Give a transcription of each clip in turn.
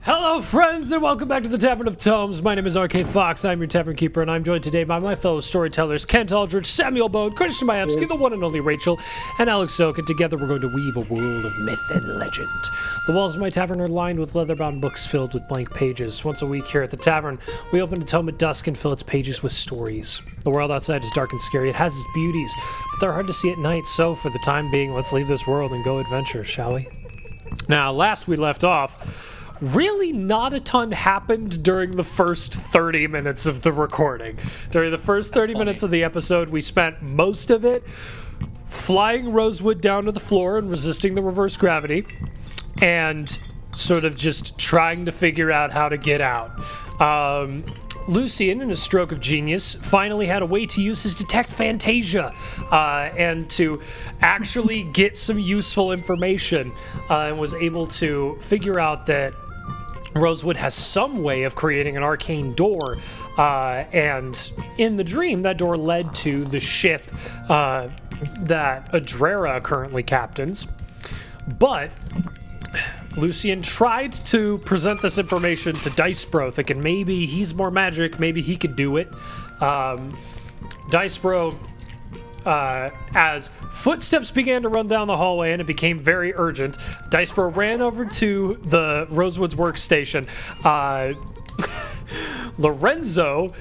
Hello, friends, and welcome back to the Tavern of Tomes. My name is RK Fox. I'm your Tavern Keeper, and I'm joined today by my fellow storytellers, Kent Aldridge, Samuel Bone, Christian Maevsky, the one and only Rachel, and Alex Oak, and together we're going to weave a world of myth and legend. The walls of my tavern are lined with leather-bound books filled with blank pages. Once a week here at the tavern, we open a tome at dusk and fill its pages with stories. The world outside is dark and scary. It has its beauties, but they're hard to see at night, so for the time being, let's leave this world and go adventure, shall we? Now, last we left off, really not a ton happened during the first 30 minutes of the recording. During the first 30 minutes of the episode, we spent most of it flying Rosewood down to the floor and resisting the reverse gravity, and sort of just trying to figure out how to get out. Lucian, in a stroke of genius, finally had a way to use his detect Fantasia and to actually get some useful information, and was able to figure out that Rosewood has some way of creating an arcane door, and in the dream, that door led to the ship that Adrera currently captains. But Lucian tried to present this information to Dicebro, thinking maybe he's more magic, maybe he could do it. Dicebro, as footsteps began to run down the hallway and it became very urgent, Dicebro ran over to the Rosewood's workstation. Lorenzo,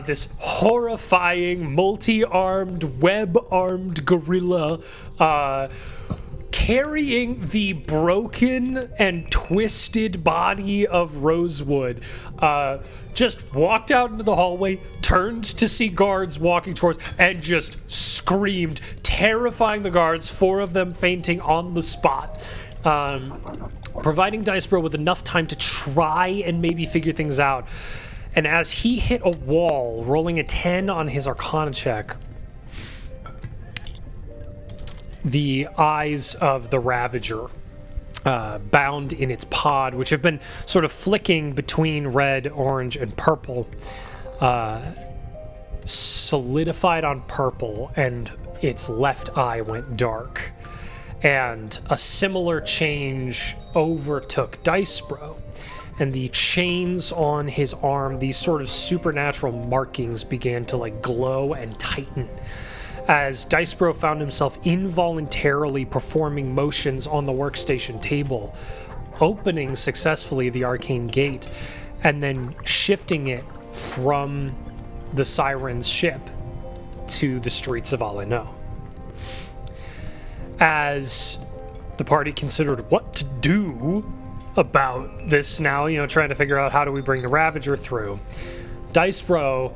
this horrifying, multi-armed, web-armed gorilla, carrying the broken and twisted body of Rosewood, just walked out into the hallway, turned to see guards walking towards, and just screamed, terrifying the guards, 4 of them fainting on the spot, providing Dicebro with enough time to try and maybe figure things out. And as he hit a wall, rolling a 10 on his Arcana check, the eyes of the Ravager, bound in its pod, which have been sort of flicking between red, orange, and purple, solidified on purple, and its left eye went dark. And a similar change overtook Dicebro, and the chains on his arm, these sort of supernatural markings, began to glow and tighten, as Dicebro found himself involuntarily performing motions on the workstation table, opening successfully the arcane gate, and then shifting it from the Siren's ship to the streets of Aleno. As the party considered what to do about this now, trying to figure out how do we bring the Ravager through, Dicebro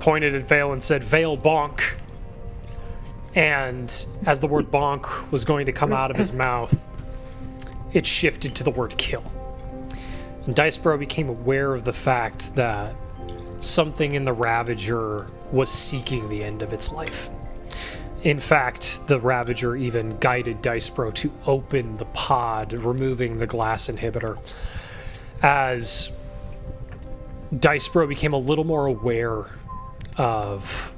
pointed at Vale and said, "Vale, bonk." And as the word bonk was going to come out of his mouth, it shifted to the word kill. And Dicebro became aware of the fact that something in the Ravager was seeking the end of its life. In fact, the Ravager even guided Dicebro to open the pod, removing the glass inhibitor. As Dicebro became a little more aware of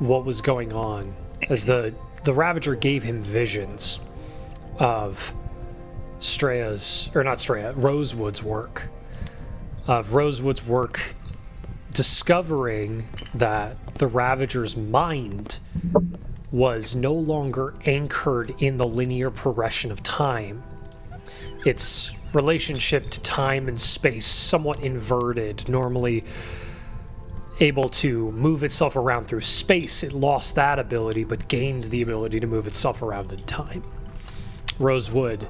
what was going on, as the Ravager gave him visions of Rosewood's work. Of Rosewood's work discovering that the Ravager's mind was no longer anchored in the linear progression of time. Its relationship to time and space somewhat inverted, normally able to move itself around through space. It lost that ability, but gained the ability to move itself around in time. Rosewood,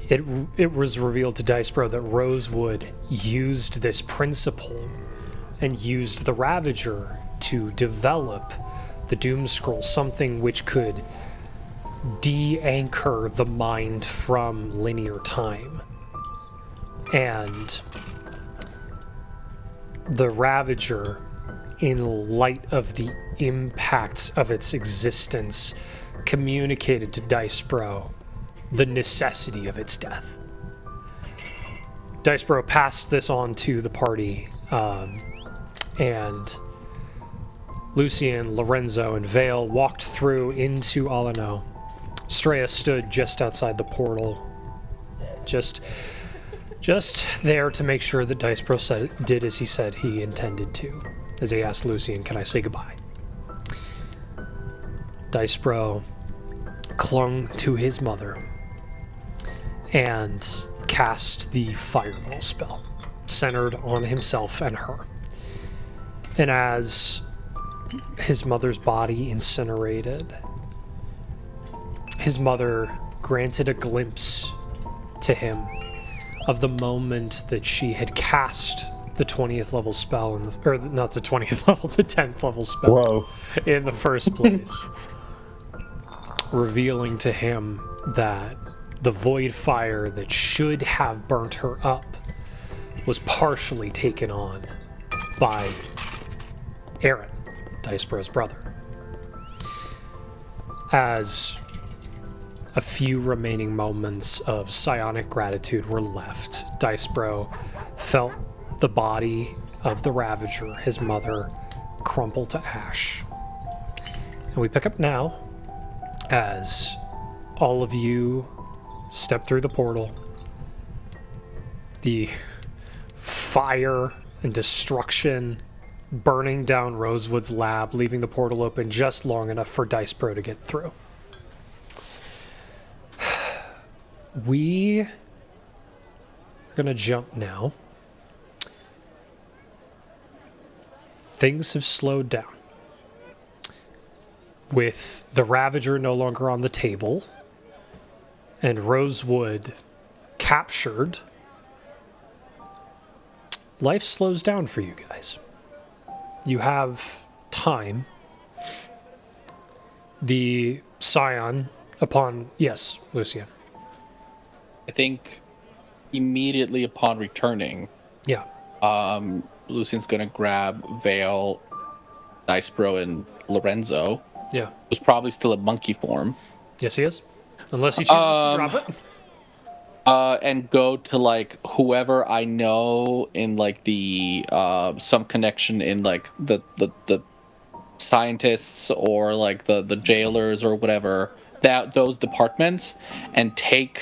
it was revealed to Dicebro that Rosewood used this principle and used the Ravager to develop the Doom Scroll, something which could de-anchor the mind from linear time. And the Ravager, in light of the impacts of its existence, communicated to Dicebro the necessity of its death. Dicebro passed this on to the party, and Lucian, Lorenzo, and Vale walked through into Aleno. Straya stood just outside the portal, just Just there to make sure that Dice Bro did as he said he intended to, as he asked Lucian, can I say goodbye? Dice Bro clung to his mother and cast the fireball spell, centered on himself and her. And as his mother's body incinerated, his mother granted a glimpse to him of the moment that she had cast the 20th level spell, or not the 20th level, the 10th level spell in the first place, revealing to him that the void fire that should have burnt her up was partially taken on by Aaron, Dice Bro's brother. As a few remaining moments of psionic gratitude were left, Dice Bro felt the body of the Ravager, his mother, crumple to ash. And we pick up now as all of you step through the portal. The fire and destruction burning down Rosewood's lab, leaving the portal open just long enough for Dice Bro to get through. We are going to jump now. Things have slowed down. With the Ravager no longer on the table and Rosewood captured, life slows down for you guys. You have time. The Scion upon... Yes, Lucian. I think immediately upon returning, Yeah. Lucian's gonna grab Vale, Dice Bro, and Lorenzo. Yeah. Who's probably still in monkey form. Yes, he is. Unless he chooses to drop it. And go to like whoever I know in like the some connection in like the scientists or like the jailers or whatever, that those departments, and take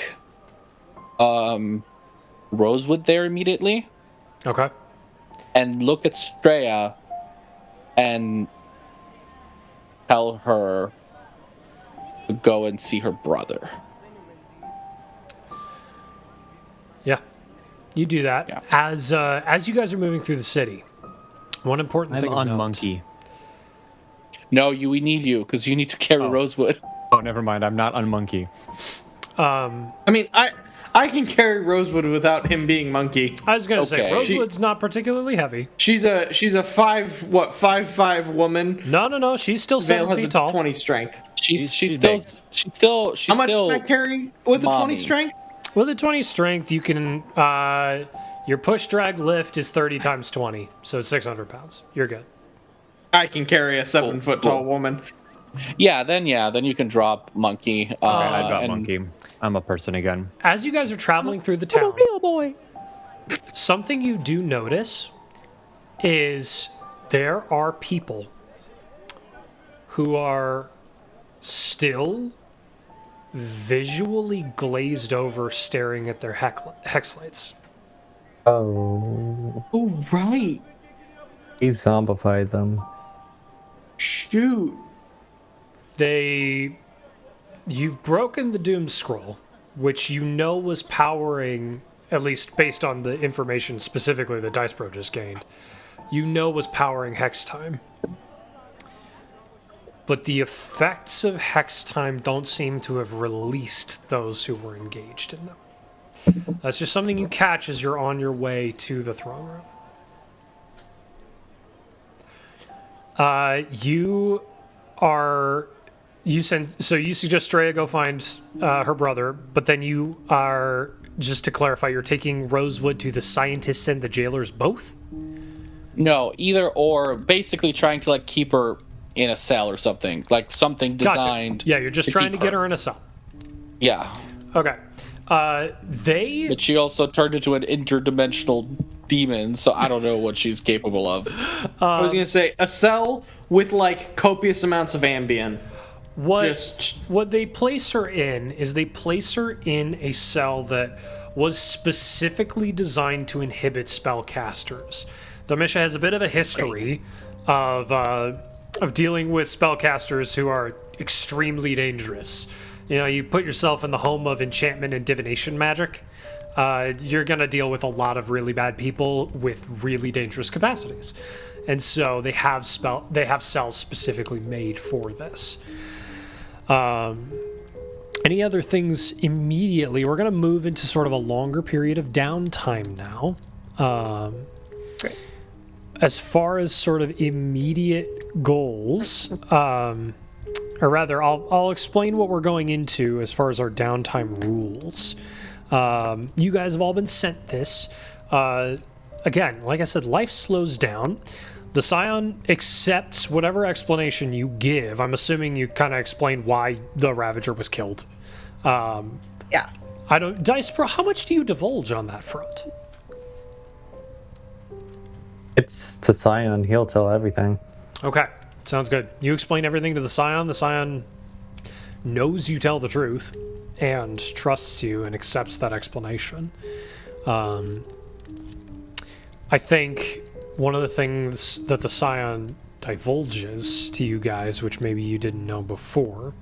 Rosewood there immediately. Okay. And look at Straya and tell her to go and see her brother. Yeah. You do that. Yeah. As you guys are moving through the city, one important thing I'm of on note, monkey. No, we need you because you need to carry Rosewood. Oh, never mind. I'm not on monkey. I mean, I can carry Rosewood without him being monkey. I was gonna say Okay. Rosewood's not particularly heavy. She's a 5'5" woman. No. She's still Vale 7 has feet a tall. 20 strength. She's She's still big. How much still can I carry with a 20 mommy. strength? With a 20 strength, you can. Your push drag lift is 30 times 20, so it's 600 pounds. You're good. I can carry a 7-foot tall woman. Then you can drop monkey. Okay, I got monkey. I'm a person again. As you guys are traveling through the town, Real boy. something you do notice is there are people who are still visually glazed over, staring at their hex lights. Oh, Oh, right. he zombified them. Shoot. You've broken the Doom Scroll, which you know was powering, at least based on the information specifically that Dice Bro just gained, you know was powering Hex Time. But the effects of Hex Time don't seem to have released those who were engaged in them. That's just something you catch as you're on your way to the throne room. You suggest Straya go find her brother, but then you are, just to clarify, you're taking Rosewood to the scientists and the jailers both? No, either or. Basically, trying to like keep her in a cell or something, like something designed. Gotcha. Yeah, you're just trying to get her in a cell. Yeah, Okay. but she also turned into an interdimensional demon, so I don't know what she's capable of. I was going to say, a cell with, like, copious amounts of Ambien. What they place her in is they place her in a cell that was specifically designed to inhibit spellcasters. Domitia has a bit of a history of dealing with spellcasters who are extremely dangerous. You know, you put yourself in the home of enchantment and divination magic, you're going to deal with a lot of really bad people with really dangerous capacities. And so they have cells specifically made for this. Any other things immediately? We're going to move into sort of a longer period of downtime now. Great. As far as sort of immediate goals, or rather, I'll explain what we're going into as far as our downtime rules. You guys have all been sent this. Again, like I said, life slows down. The Scion accepts whatever explanation you give. I'm assuming you kind of explain why the Ravager was killed. Yeah. I don't, Dice Bro, how much do you divulge on that front? It's to Scion. He'll tell everything. Okay, sounds good. You explain everything to the Scion. The Scion knows you tell the truth and trusts you and accepts that explanation. I think one of the things that the Scion divulges to you guys, which maybe you didn't know before,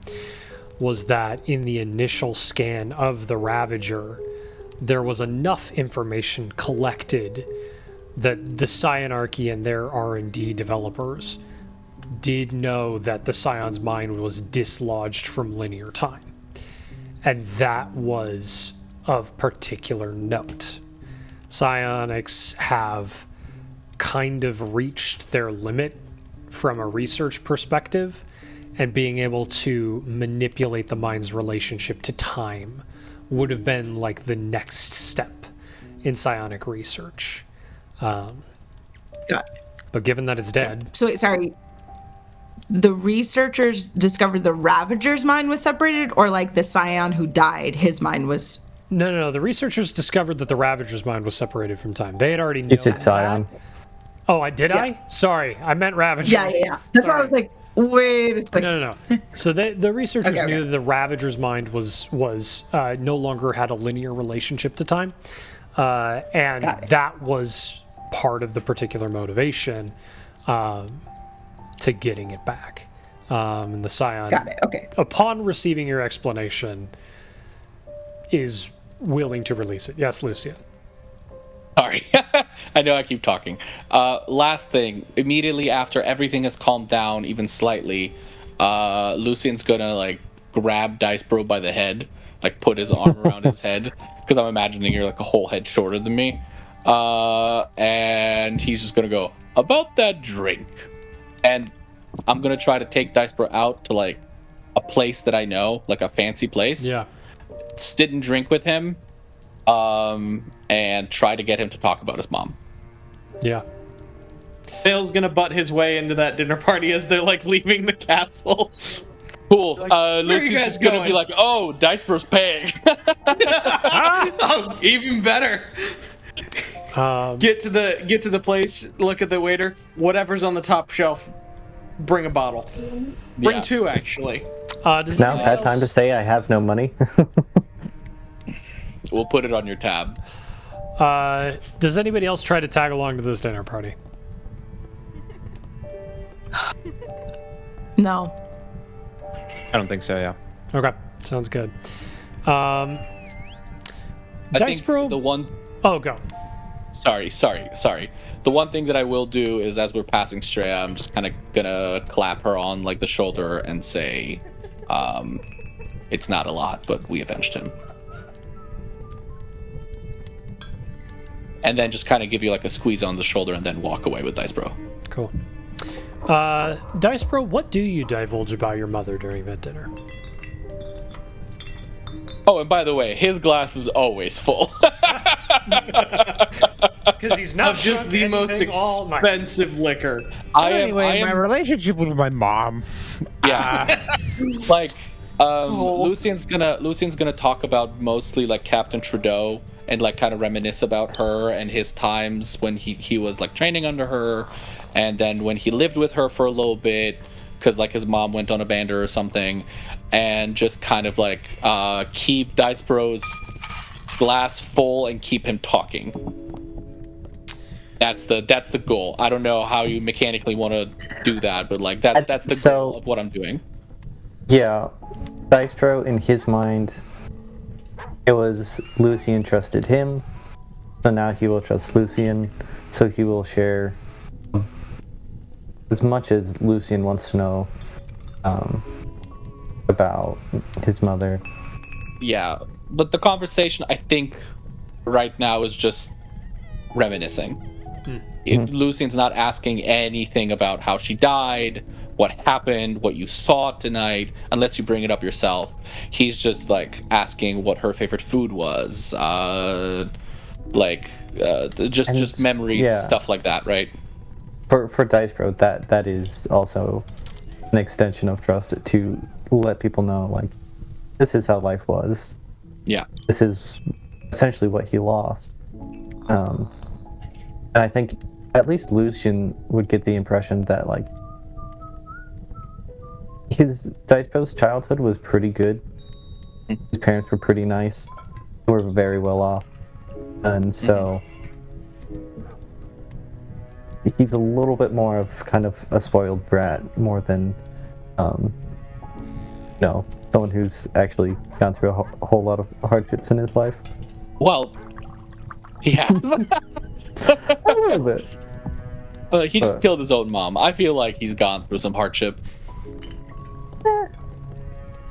was that in the initial scan of the Ravager, there was enough information collected that the Scionarchy and their R&D developers did know that the Scion's mind was dislodged from linear time. And that was of particular note. Psionics have kind of reached their limit from a research perspective, and being able to manipulate the mind's relationship to time would have been like the next step in psionic research. Got it. But given that it's dead... So, sorry, the researchers discovered the Ravager's mind was separated, or like the Scion who died, his mind was... No. The researchers discovered that the Ravager's mind was separated from time. They had already known You said Scion. Oh, I did? Yeah. I? Sorry, I meant Ravager. Yeah. That's why I was like, wait a second. No. So the researchers Okay. knew that the Ravager's mind was no longer had a linear relationship to time, and that was part of the particular motivation to getting it back. And the Scion, Got it. Okay. upon receiving your explanation, is willing to release it. Yes, Lucia. Sorry. I know I keep talking. Last thing, immediately after everything has calmed down even slightly, Lucian's gonna like grab Dice Bro by the head, like put his arm around his head, because I'm imagining you're like a whole head shorter than me. And he's just gonna go, about that drink. And I'm gonna try to take Dice Bro out to like a place that I know, like a fancy place. Yeah. Sit and drink with him. And try to get him to talk about his mom. Yeah. Dale's gonna butt his way into that dinner party as they're like leaving the castle. Cool. Like, where are you Lucy's guys just gonna going? be like, "Oh, Dice Bro's paying." Oh, even better. Get to the place. Look at the waiter. Whatever's on the top shelf. Bring a bottle. Bring Yeah. two, actually. Does It's now anybody that time to else- say I have no money. We'll put it on your tab. Does anybody else try to tag along to this dinner party? No. I don't think so, yeah. Okay, sounds good. I Dice think Bro. the one. Oh, go. Sorry. The one thing that I will do is, as we're passing Straya, I'm just kind of gonna clap her on like the shoulder and say, "It's not a lot, but we avenged him." And then just kind of give you like a squeeze on the shoulder and then walk away with Dice Bro. Cool. Dice Bro, what do you divulge about your mother during that dinner? Oh, and by the way, his glass is always full. Because he's not Of just the most expensive liquor. I am relationship with my mom. yeah. Like Lucian's gonna talk about mostly like Captain Trudeau and like kind of reminisce about her and his times when he was like training under her, and then when he lived with her for a little bit because like his mom went on a bander or something, and just kind of like keep Dice Bro's glass full and keep him talking. That's the goal. I don't know how you mechanically want to do that, but like that's the goal of what I'm doing. Yeah, Dicebro, in his mind, it was Lucian trusted him, so now he will trust Lucian, so he will share as much as Lucian wants to know about his mother. Yeah, but the conversation, I think, right now is just reminiscing. Lucian's not asking anything about how she died, what happened, what you saw tonight, unless you bring it up yourself. He's just like asking what her favorite food was, just memories, stuff like that, right? For Dicebro, that is also an extension of trust, to let people know, like, this is how life was. Yeah. This is essentially what he lost. And I think at least Lucian would get the impression that, like, Dicebro's childhood was pretty good. His parents were pretty nice. They were very well off. And so he's a little bit more of kind of a spoiled brat, more than someone who's actually gone through a whole lot of hardships in his life. Well, he has. A little bit. He just killed his own mom. I feel like he's gone through some hardship.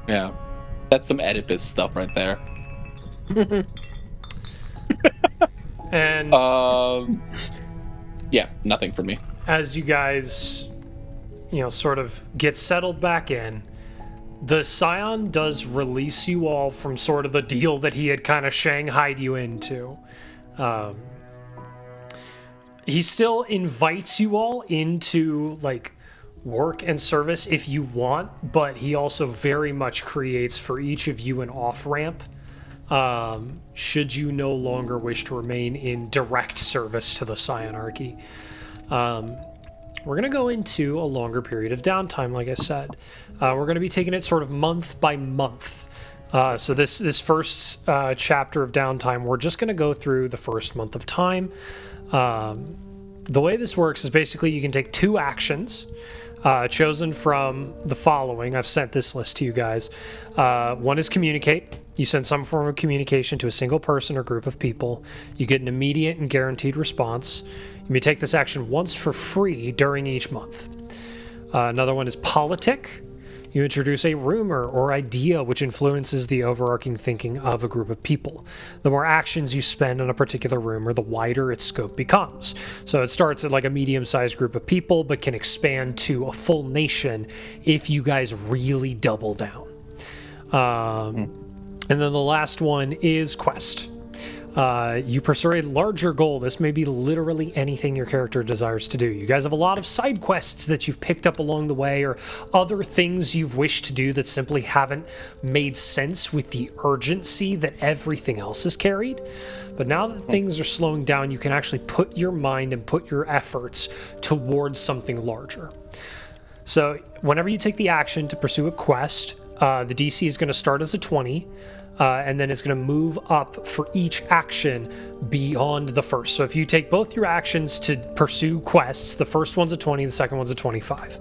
Yeah. That's some Oedipus stuff right there. And yeah, nothing for me. as you guys, sort of get settled back in, the Scion does release you all from sort of the deal that he had kind of shanghaied you into. He still invites you all into, like, work and service if you want, but he also very much creates for each of you an off-ramp, should you no longer wish to remain in direct service to the Scionarchy. We're going to go into a longer period of downtime, like I said. We're going to be taking it sort of month by month. So this first chapter of downtime, we're just going to go through the first month of time. The way this works is basically you can take 2 actions chosen from the following. I've sent this list to you guys. One is communicate. You send some form of communication to a single person or group of people. You get an immediate and guaranteed response. You may take this action once for free during each month. Another one is politic. You introduce a rumor or idea which influences the overarching thinking of a group of people. The more actions you spend on a particular rumor, the wider its scope becomes. So it starts at like a medium-sized group of people, but can expand to a full nation if you guys really double down. And then the last one is quest. You pursue a larger goal. This may be literally anything your character desires to do. You guys have a lot of side quests that you've picked up along the way, or other things you've wished to do that simply haven't made sense with the urgency that everything else is carried. But now that things are slowing down, you can actually put your mind and put your efforts towards something larger. So whenever you take the action to pursue a quest, the DC is going to start as a 20. And then it's going to move up for each action beyond the first. So if you take both your actions to pursue quests, the first one's a 20, the second one's a 25.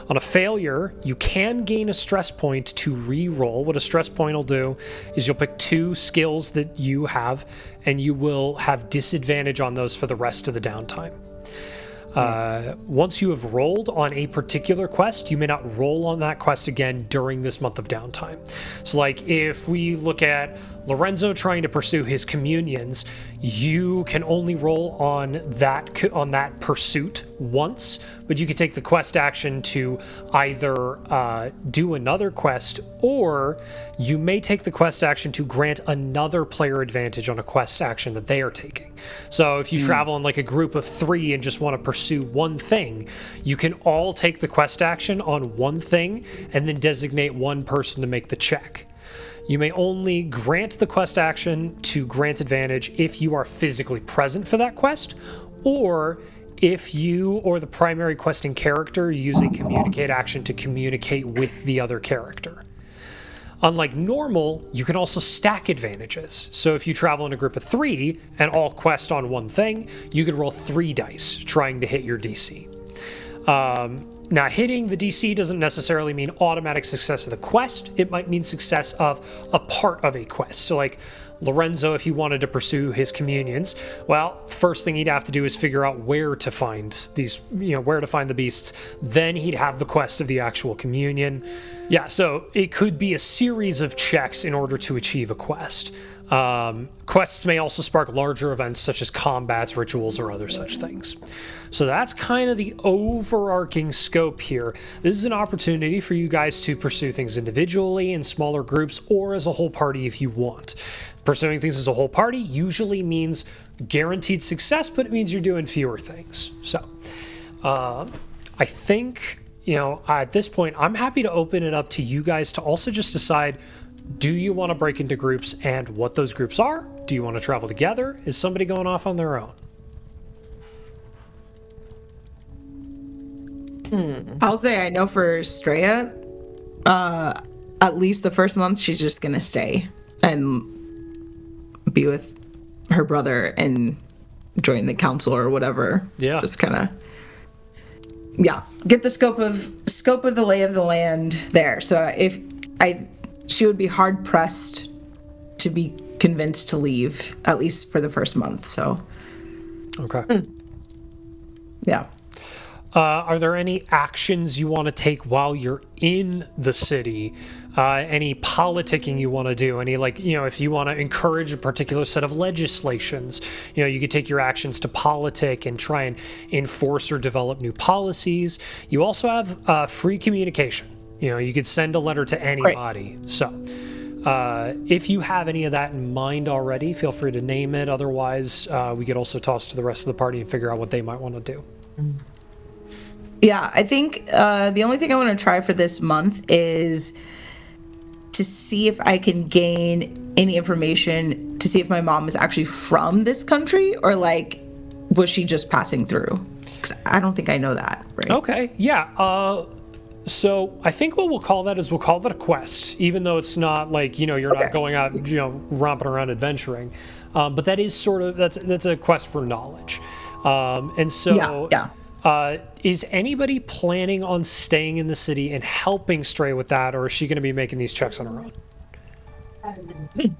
On a failure, you can gain a stress point to re-roll. What a stress point will do is you'll pick 2 skills that you have, and you will have disadvantage on those for the rest of the downtime. Once you have rolled on a particular quest, you may not roll on that quest again during this month of downtime. So like if we look at Lorenzo trying to pursue his communions, you can only roll on that pursuit once, but you can take the quest action to either do another quest, or you may take the quest action to grant another player advantage on a quest action that they are taking. So if you travel in like a group of 3 and just want to pursue one thing, you can all take the quest action on one thing and then designate one person to make the check. You may only grant the quest action to grant advantage if you are physically present for that quest, or if you or the primary questing character use a communicate action to communicate with the other character. Unlike normal, you can also stack advantages. So if you travel in a group of 3 and all quest on one thing, you could roll 3 dice trying to hit your DC. Now, hitting the DC doesn't necessarily mean automatic success of the quest. It might mean success of a part of a quest. So like Lorenzo, if he wanted to pursue his communions, well, first thing he'd have to do is figure out where to find these, where to find the beasts. Then he'd have the quest of the actual communion. Yeah, so it could be a series of checks in order to achieve a quest. Quests may also spark larger events such as combats, rituals, or other such things. So that's kind of the overarching scope here. This is an opportunity for you guys to pursue things individually in smaller groups or as a whole party if you want. Pursuing things as a whole party usually means guaranteed success, but it means you're doing fewer things. So I think, at this point, I'm happy to open it up to you guys to also just decide, do you want to break into groups and what those groups are? Do you want to travel together? Is somebody going off on their own? I'll say I know for Straya, at least the first month she's just gonna stay and be with her brother and join the council or whatever. Yeah. Just kind of, get the scope of the lay of the land there. So she would be hard pressed to be convinced to leave, at least for the first month. So. Okay. Yeah. Are there any actions you want to take while you're in the city? Any politicking you want to do? Any, if you want to encourage a particular set of legislations, you could take your actions to politic and try and enforce or develop new policies. You also have free communication. You could send a letter to anybody. Right. So if you have any of that in mind already, feel free to name it. Otherwise, we could also toss to the rest of the party and figure out what they might want to do. Yeah, I think the only thing I want to try for this month is to see if I can gain any information to see if my mom is actually from this country or was she just passing through? Because I don't think I know that, right? Okay, yeah. So I think what we'll call that a quest, even though it's not you're not going out, romping around adventuring. But that is that's a quest for knowledge. And so yeah. Is anybody planning on staying in the city and helping Stray with that, or is she going to be making these checks on her own?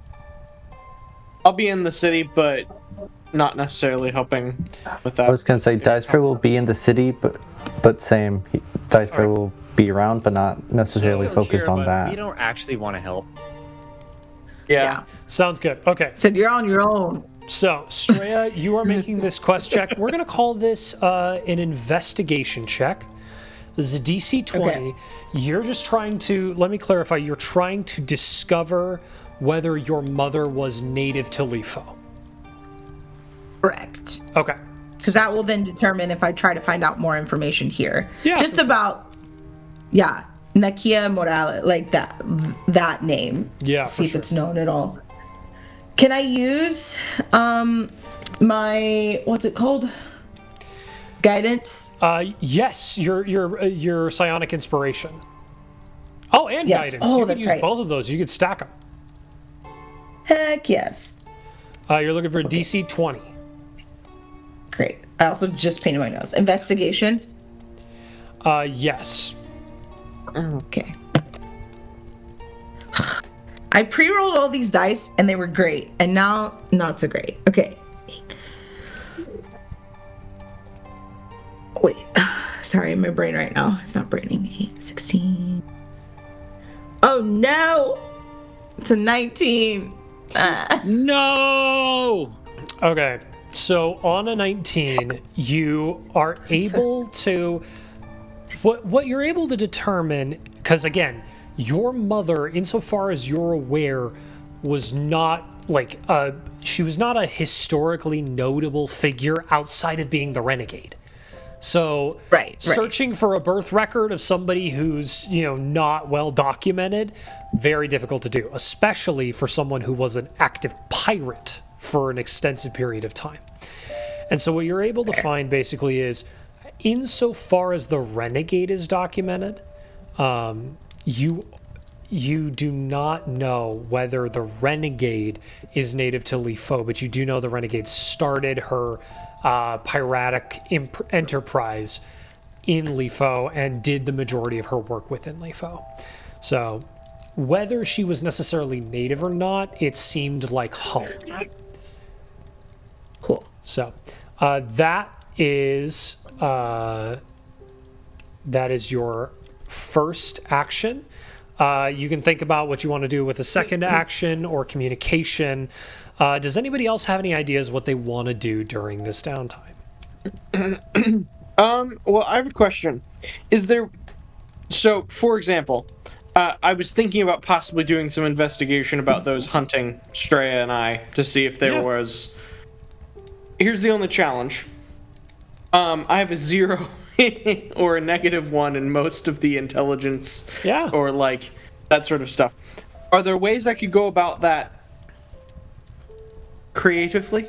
I'll be in the city, but not necessarily helping with that. I was going to say, Dicebro will be in the city, but same. Dicebro will be around, but not necessarily focused on that. We don't actually want to help. Yeah. Sounds good. Okay. Said you're on your own. So, Straya, you are making this quest check. We're going to call this an investigation check. This is a DC 20. Okay. You're just trying to, let me clarify, you're trying to discover whether your mother was native to Lifo. Correct. Okay. Because that will then determine if I try to find out more information here. Yeah. Just about, Nakia Morales, that name. Yeah. See if it's known at all. Can I use my what's it called? Guidance? Yes, your psionic inspiration. Oh, and yes. guidance. Oh, you could that's use both of those. You could stack them. Heck yes. You're looking for a DC 20. Great. I also just painted my nose. Investigation? Yes. Okay. I pre-rolled all these dice and they were great, and now not so great. Okay. Wait. Sorry, my brain right now. It's not braining. 8, 16. Oh no! It's a 19. No! Okay. So on a 19, you are able to what you're able to determine, because again, your mother, insofar as you're aware, was not she was not a historically notable figure outside of being the renegade. So searching for a birth record of somebody who's, not well documented, very difficult to do, especially for someone who was an active pirate for an extensive period of time. And so what you're able to find basically is, insofar as the renegade is documented, you you do not know whether the Renegade is native to Lifo, but you do know the Renegade started her piratic enterprise in Lifo and did the majority of her work within Lifo. So whether she was necessarily native or not, it seemed like home. Cool. So that is your first action. You can think about what you want to do with a second action or communication. Does anybody else have any ideas what they want to do during this downtime? Well, I have a question. Is there... So, for example, I was thinking about possibly doing some investigation about those hunting Straya and I to see if there was... Here's the only challenge. I have a 0 or a -1 in most of the intelligence or like that sort of stuff. Are there ways I could go about that creatively?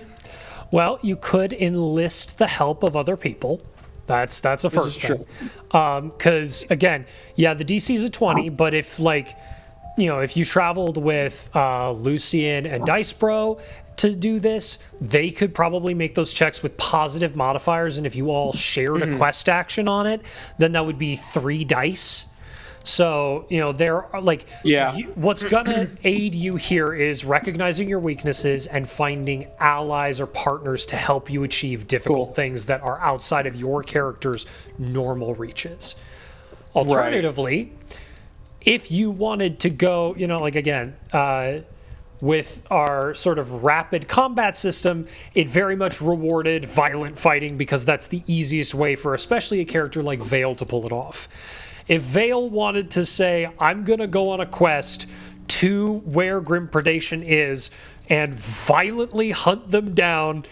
Well, you could enlist the help of other people. That's a first thing. Because again, the DC is a 20, but if if you traveled with Lucian and Dice Bro to do this, they could probably make those checks with positive modifiers, and if you all shared a quest action on it, then that would be 3 dice. So, there are what's gonna aid you here is recognizing your weaknesses and finding allies or partners to help you achieve difficult things that are outside of your character's normal reaches. Alternatively, if you wanted to go, with our sort of rapid combat system, it very much rewarded violent fighting because that's the easiest way for especially a character like Vale to pull it off. If Vale wanted to say, I'm going to go on a quest to where Grim Predation is and violently hunt them down,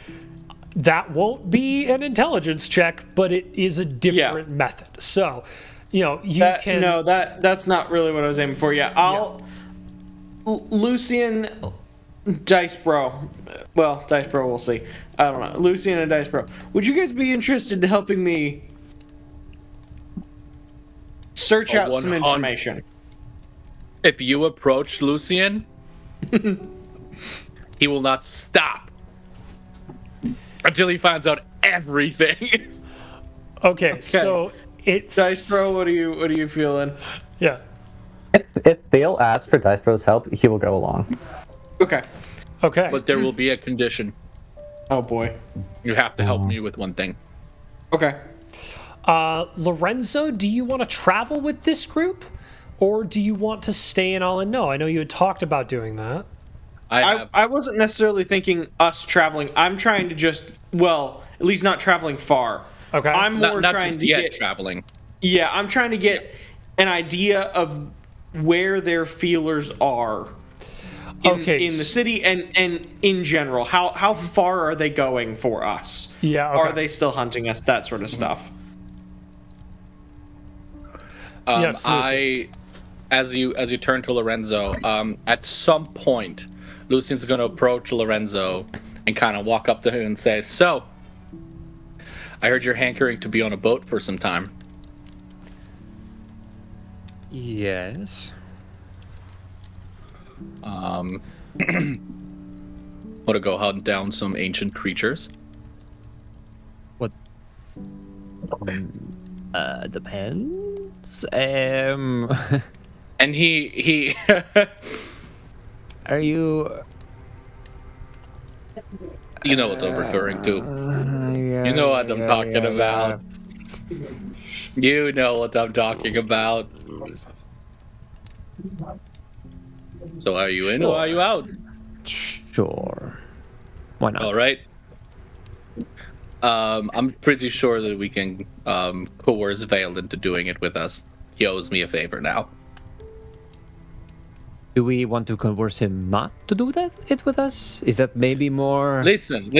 that won't be an intelligence check, but it is a different method. So, can... No, that's not really what I was aiming for. Lucian, Dice Bro. Well, Dice Bro, we'll see. I don't know. Lucian and Dice Bro. Would you guys be interested in helping me search out some information? If you approach Lucian, he will not stop until he finds out everything. Okay, so it's... Dice Bro, what are you feeling? Yeah. If Vale asks for Dice Bro's help, he will go along. Okay. But there will be a condition. Oh boy. You have to help me with one thing. Okay. Lorenzo, do you want to travel with this group? Or do you want to stay in All and No? I know you had talked about doing that. I wasn't necessarily thinking us traveling. I'm trying to just, at least not traveling far. Okay. I'm more not trying just to yet get traveling. Yeah, I'm trying to get an idea of where their feelers are in the city and in general. How far are they going for us? Yeah, okay. Are they still hunting us? That sort of stuff. Yes, as you turn to Lorenzo, at some point, Lucian's going to approach Lorenzo and kind of walk up to him and say, "So, I heard you're hankering to be on a boat for some time." Yes. Want to go hunt down some ancient creatures? What? Depends. And he Are you... You know what I'm referring to. You know what I'm talking about. You know what I'm talking about. So are you in or are you out? Sure. Why not? All right. I'm pretty sure that we can coerce Vale into doing it with us. He owes me a favor now. Do we want to coerce him not to do it with us? Is that maybe more... Listen.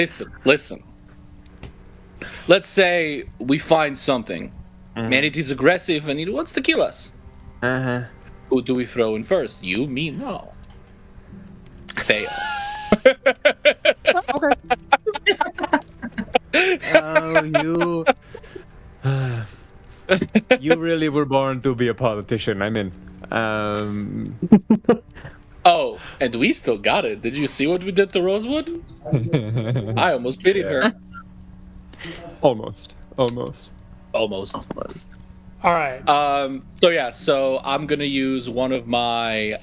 Let's say we find something. And it is aggressive and it wants to kill us. Uh-huh. Who do we throw in first? You, me, no. Fail. Okay. Oh, you really were born to be a politician. I mean, Oh, and we still got it. Did you see what we did to Rosewood? I almost pitied her. Almost. Almost. All right. So I'm gonna use one of my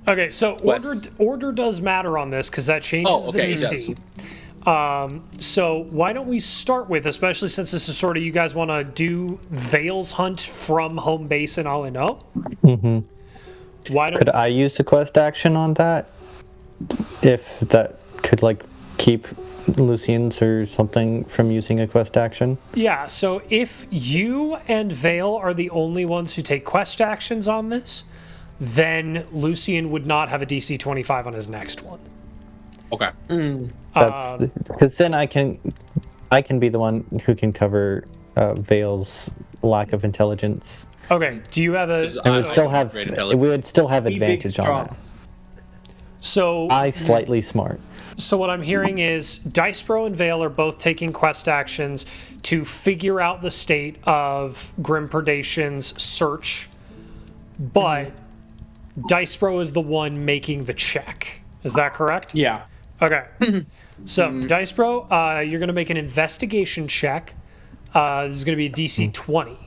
Okay, so West. order does matter on this because that changes Oh, okay, the it DC. So why don't we start with, especially since this is sort of you guys want to do Vale's hunt from home base in Alino? Mm-hmm. Why don't Could I use the quest action on that? If that could like keep Lucian's or something from using a quest action? Yeah, so if you and Vale are the only ones who take quest actions on this, then Lucian would not have a DC 25 on his next one. Okay. That's because then I can be the one who can cover Vale's lack of intelligence. Okay, do you have a... And we would still have Be big, advantage on strong. that. So, I slightly smart. so what I'm hearing is Dicebro and Vale are both taking quest actions to figure out the state of Grim Predation's search, but Dicebro is the one making the check. Is that correct? Yeah. Okay. So, Dicebro, you're going to make an investigation check. This is going to be a DC 20.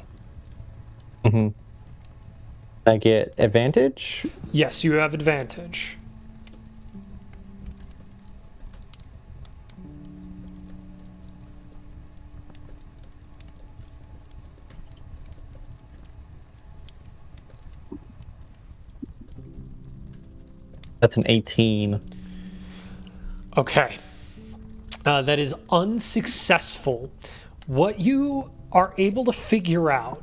I get advantage? Yes, you have advantage. That's an 18. Okay. That is unsuccessful. What you are able to figure out,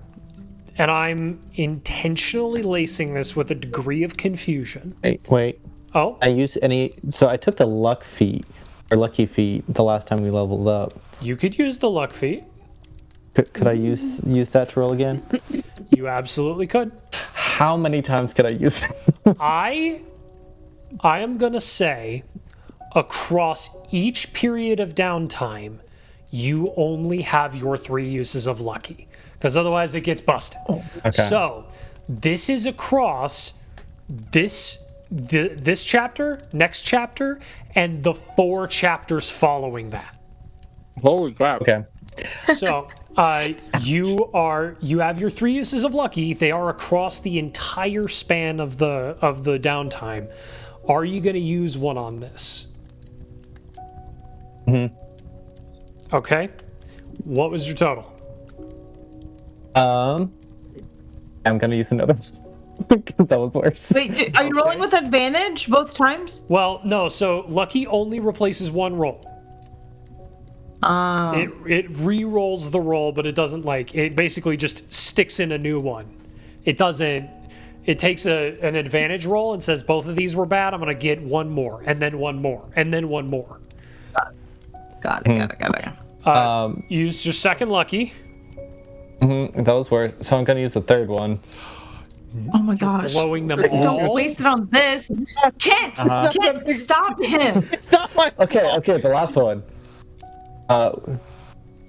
and I'm intentionally lacing this with a degree of confusion. Wait. Oh, So I took the lucky feat the last time we leveled up. you could use the luck feat. Could I use that to roll again? You absolutely could. How many times could I use it? I am going to say across each period of downtime, you only have your 3 uses of lucky, because otherwise it gets busted. Okay. So this is across this chapter, next chapter, and the 4 chapters following that. Holy crap. Okay. So you have your 3 uses of lucky. They are across the entire span of the downtime. Are you going to use one on this? Okay. What was your total? I'm gonna use another. That was worse. Wait, are you rolling with advantage both times? Well, no. So lucky only replaces one roll. It re-rolls the roll, but it doesn't it basically just sticks in a new one. It doesn't. It takes an advantage roll and says both of these were bad. I'm gonna get one more, and then one more, and then one more. Got it. Use your second lucky. That was worse. So I'm gonna use the third one. Oh my gosh. Blowing them all. Don't waste it on this. Kent, Kent, stop him. It's not my Okay, the last one.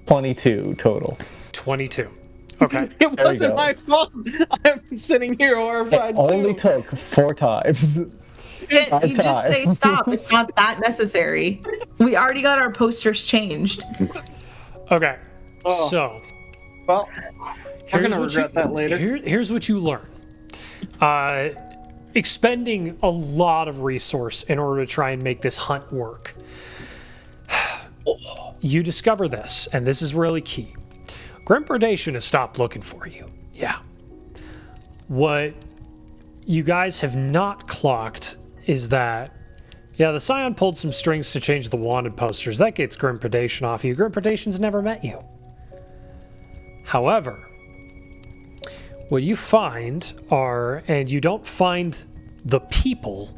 22 total. 22. Okay. It wasn't go. my fault. I'm sitting here horrified Only too. took 4 times. Kent, you just say stop. It's not that necessary. We already got our posters changed. Okay. Oh. So Well, I'm gonna what regret that later. Here's what you learn. Expending a lot of resource in order to try and make this hunt work. You discover this, and this is really key. Grim Predation has stopped looking for you. Yeah. What you guys have not clocked is that, yeah, the Scion pulled some strings to change the wanted posters. That gets Grim Predation off you. Grim Predation's never met you. However, what you find are, and you don't find the people,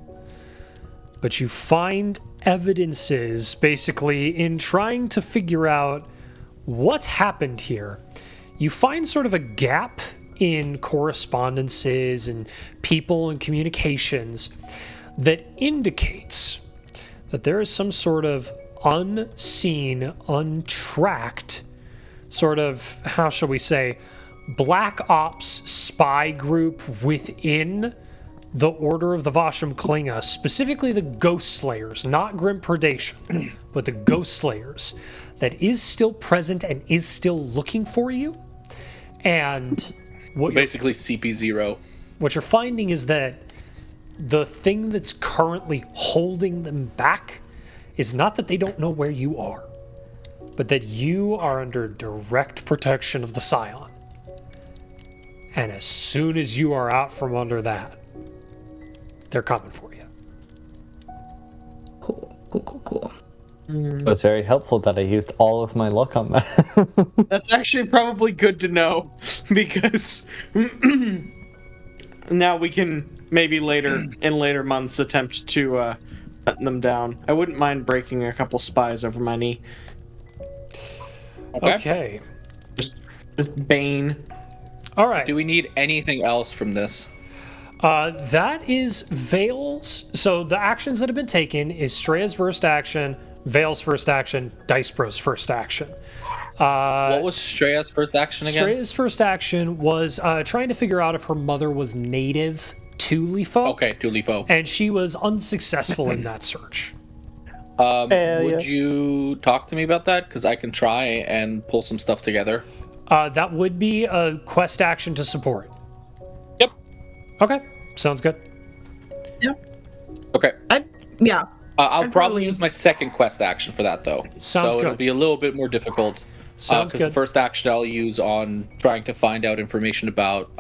but you find evidences basically in trying to figure out what's happened here. You find sort of a gap in correspondences and people and communications that indicates that there is some sort of unseen, untracked, sort of, how shall we say, black ops spy group within the Order of the Vasham Klinga, specifically the Ghost Slayers, not Grim Predation, but the Ghost Slayers, that is still present and is still looking for you. And Basically CP0. what you're finding is that the thing that's currently holding them back is not that they don't know where you are, but that you are under direct protection of the Scion. And as soon as you are out from under that, they're coming for you. Cool. It was very helpful that I used all of my luck on that. That's actually probably good to know, because now we can maybe in later months attempt to hunt them down. I wouldn't mind breaking a couple spies over my knee. Okay. Just Bane. All right. Do we need anything else from this? That is Vale's. So the actions that have been taken is Streya's first action, Vale's first action, Dicebro's first action. What was Streya's first action again? Streya's first action was trying to figure out if her mother was native to Lifo. Okay, to Lifo. And she was unsuccessful in that search. Would you talk to me about that? Because I can try and pull some stuff together. That would be a quest action to support. Yep. Okay, sounds good. Okay. Yeah. I'll I'd probably use my second quest action for that, though. Sounds so it'll good. be a little bit more difficult. Sounds Because the good. first action I'll use on trying to find out information about,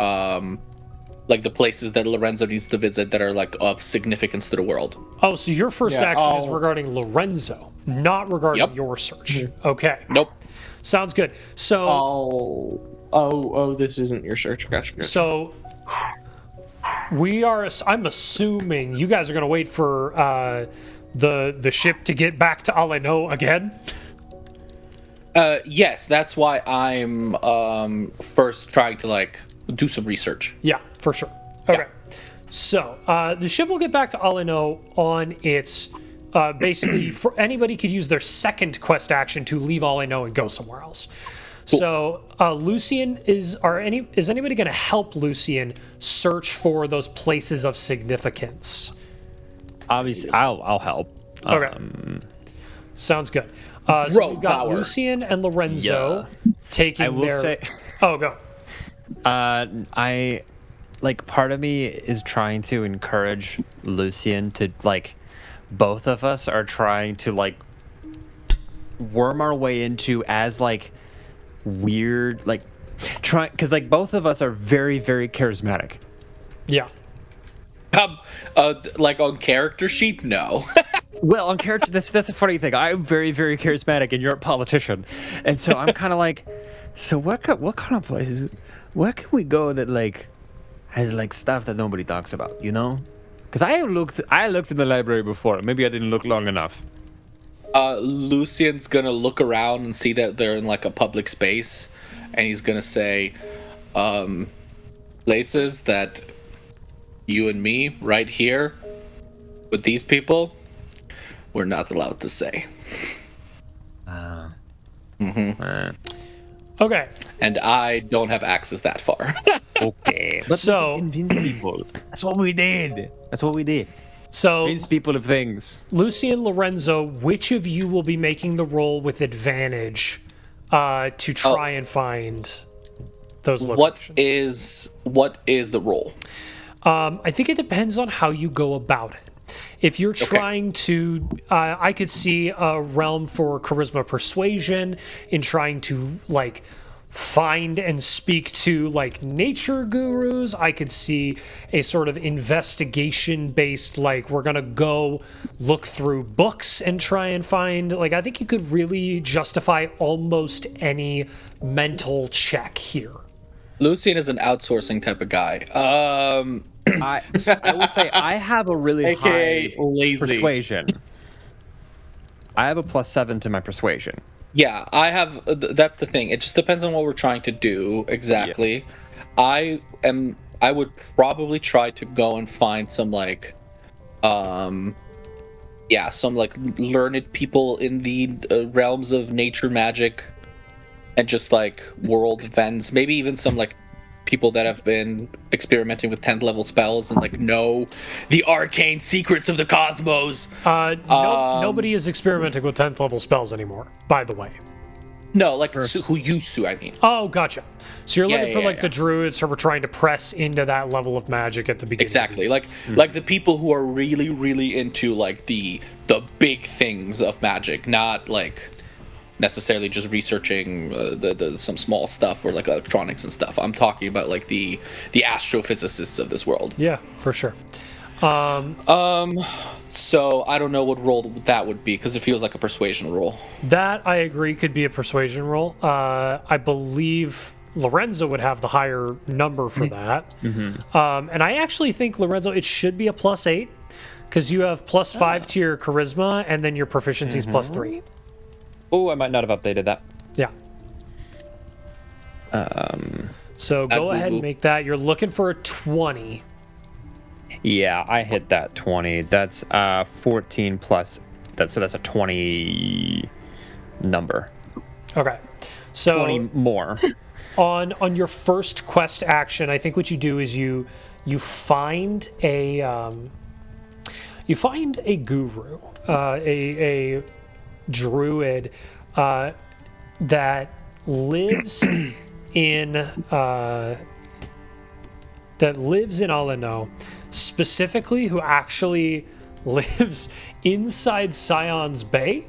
like the places that Lorenzo needs to visit that are like of significance to the world. Oh, so your first Yeah, action is I'll- regarding Lorenzo, not regarding Yep. your search. Okay, Nope. sounds good. So, Oh, this isn't your search. Gotcha. so we are. I'm assuming you guys are going to wait for the ship to get back to Aleno again. Yes, that's why I'm first trying to like do some research. Yeah, for sure. Okay. So the ship will get back to Aleno on its. Basically, for anybody could use their second quest action to leave Aleno and go somewhere else. So Lucian is anybody going to help Lucian search for those places of significance? Obviously, I'll help. Okay. Sounds good. So we've got power. Lucian and Lorenzo taking I will their. say, Oh, go. I like part of me is trying to encourage Lucian to like. Both of us are trying to like worm our way into as like weird like because like both of us are very very charismatic. Yeah. Like on character sheet, no. Well, on character, that's a funny thing. I'm very very charismatic, and you're a politician, and so I'm kind of like, so what kind of places, where can we go that like has like stuff that nobody talks about, you know? Because I looked in the library before. Maybe I didn't look long enough. Lucian's gonna look around and see that they're in like a public space, and he's gonna say, places that you and me right here with these people, we're not allowed to say. Okay. And I don't have access that far. Okay, but So- convince people. That's what we did. So Convince people of things. Lucian, Lorenzo, which of you will be making the roll with advantage to try and find those locations? What is the role? I think it depends on how you go about it. If you're trying to, I could see a realm for charisma persuasion in trying to like find and speak to like nature gurus. I could see a sort of investigation based, like we're gonna go look through books and try and find, like I think you could really justify almost any mental check here. Lucian is an outsourcing type of guy. I would say I have a really AKA high lazy. persuasion. I have a +7 to my persuasion. Yeah, I have. That's the thing. It just depends on what we're trying to do exactly. I would probably try to go and find some like, some like learned people in the realms of nature magic, and just like world events, maybe even some like people that have been experimenting with 10th level spells and like know the arcane secrets of the cosmos. Nobody is experimenting with 10th level spells anymore, by the way. No, like who used to, I mean. Oh, gotcha. So you're looking for yeah. the druids who were trying to press into that level of magic at the beginning. Exactly. Like the people who are really, really into like the big things of magic, not like necessarily just researching some small stuff or like electronics and stuff. I'm talking about like the astrophysicists of this world. Yeah, for sure. So I don't know what role that would be because it feels like a persuasion role. That, I agree, could be a persuasion roll. I believe Lorenzo would have the higher number for that. And I actually think, Lorenzo, it should be a +8 because you have +5 to your charisma and then your proficiency is +3. Oh, I might not have updated that. Yeah. So go ahead and make that. You're looking for a 20. Yeah, I hit that 20. That's 14 plus. That's a 20 number. Okay. So 20 more. on your first quest action, I think what you do is you find a guru, a druid that lives in Alano, specifically who actually lives inside Scion's Bay.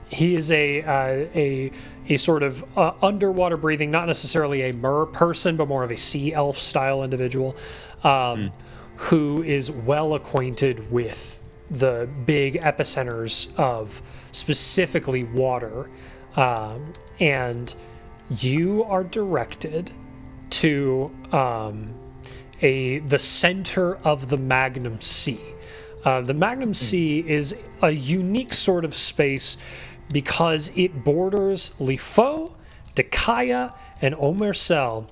He is a sort of underwater breathing, not necessarily a mer person, but more of a sea elf style individual, who is well acquainted with the big epicenters of specifically water, and you are directed to the center of the Magnum Sea. The Magnum Sea is a unique sort of space because it borders Lifo, Dakaya, and Omersel,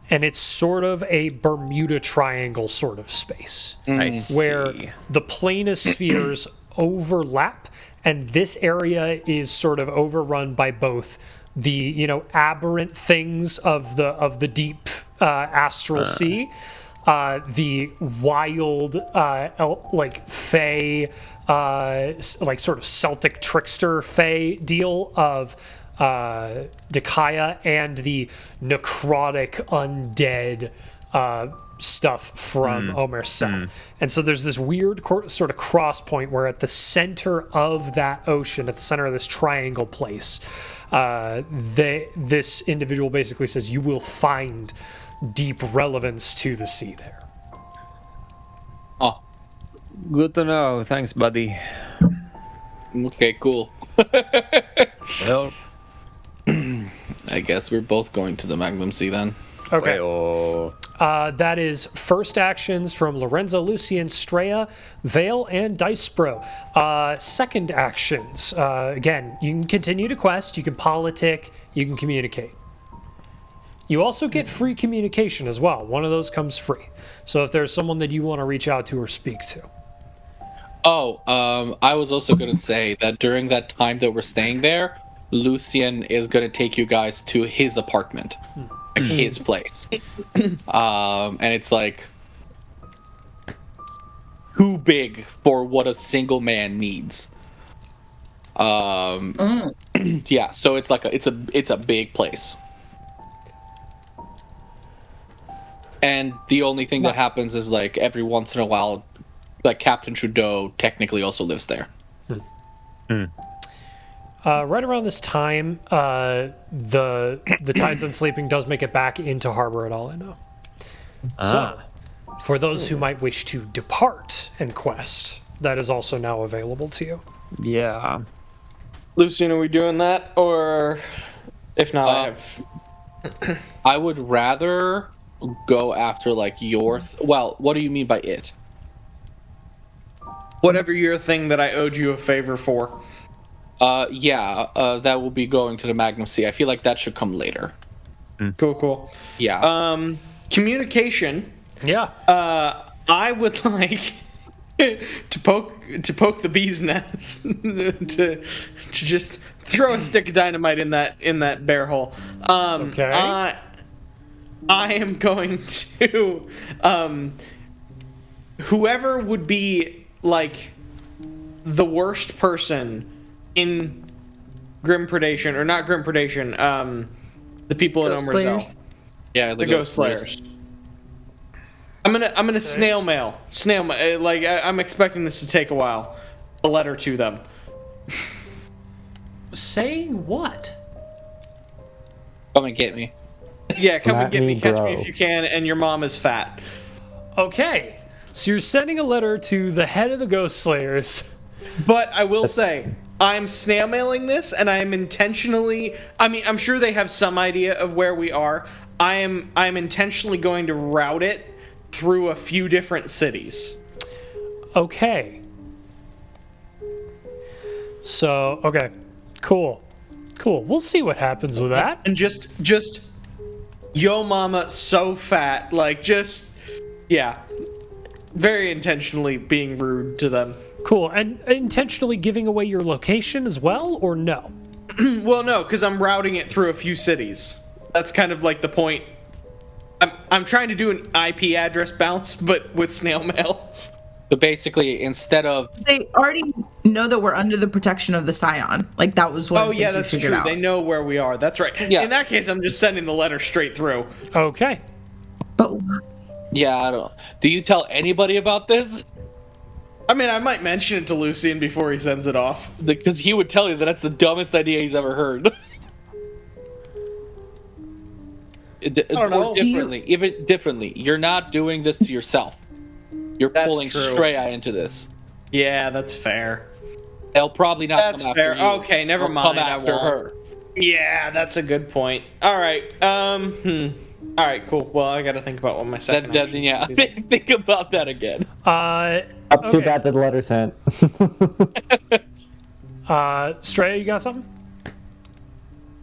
and it's sort of a Bermuda Triangle sort of space where the planispheres overlap, and this area is sort of overrun by both the aberrant things of the deep astral sea, the wild like fae, like sort of Celtic trickster fae deal of Dakaya, and the necrotic undead stuff from Omersel. And so there's this weird sort of cross point where at the center of that ocean, at the center of this triangle place, this individual basically says you will find deep relevance to the sea there. Oh, Good to know. Thanks, buddy. okay, cool. Well, I guess we're both going to the Magnum Sea then. Okay. well, That is first actions from Lorenzo, Lucian, Straya, Vale, and Dicebro. Second actions. Again, you can continue to quest, you can politic, you can communicate. You also get free communication as well. One of those comes free. So if there's someone that you want to reach out to or speak to. Oh, I was also going to say that during that time that we're staying there, Lucian is going to take you guys to his apartment, like his place. And it's like too big for what a single man needs. Yeah, so it's like it's a big place. And the only thing that happens is like every once in a while, like Captain Trudeau technically also lives there. Right around this time, the Tides Unsleeping does make it back into harbor at all I know. So, for those who might wish to depart and quest, that is also now available to you. yeah. Lucian, are we doing that? Or if not, I have. I would rather go after like your. Well, what do you mean by it? Whatever your thing that I owed you a favor for. That will be going to the Magnum Sea. I feel like that should come later. Cool. Yeah. Communication. Yeah. I would like to poke the bee's nest, to just throw a stick of dynamite in that bear hole. Okay. I am going to whoever would be like the worst person in Grim Predation, or not Grim Predation, the people in Ghost Umbrazel. Slayers? Yeah, The Ghost Slayers. I'm gonna snail mail. Like I'm expecting this to take a while. A letter to them. Saying what? Come and get me. Yeah, come and get me, catch me bro. if you can, and your mom is fat. Okay. So you're sending a letter to the head of the Ghost Slayers. But I will say, I'm snail mailing this, and I am intentionally. I mean, I'm sure they have some idea of where we are. I'm intentionally going to route it through a few different cities. Okay. So, okay. Cool. We'll see what happens with that. And just yo mama so fat, like yeah. Very intentionally being rude to them. Cool. And intentionally giving away your location as well, or no? Well, no, because I'm routing it through a few cities. That's kind of like the point. I'm trying to do an IP address bounce, but with snail mail. So basically, instead of They already know that we're under the protection of the Scion. Like that was one Oh of the yeah, things we that's figured true. out. They know where we are. That's right. Yeah. In that case, I'm just sending the letter straight through. Okay. But yeah, I don't. Do you tell anybody about this? I mean, I might mention it to Lucian before he sends it off. Because he would tell you that that's the dumbest idea he's ever heard. I don't know. Even differently, you're not doing this to yourself. You're That's pulling true. Straya into this. Yeah, that's fair. They'll probably not That's come after fair. you. Okay, never They'll mind, Come I after won't. her. Yeah, that's a good point. All right. All right, cool. Well, I got to think about what my second. action's Yeah, gonna be. think about that again. Too Okay. bad that the letter sent. Straya, you got something?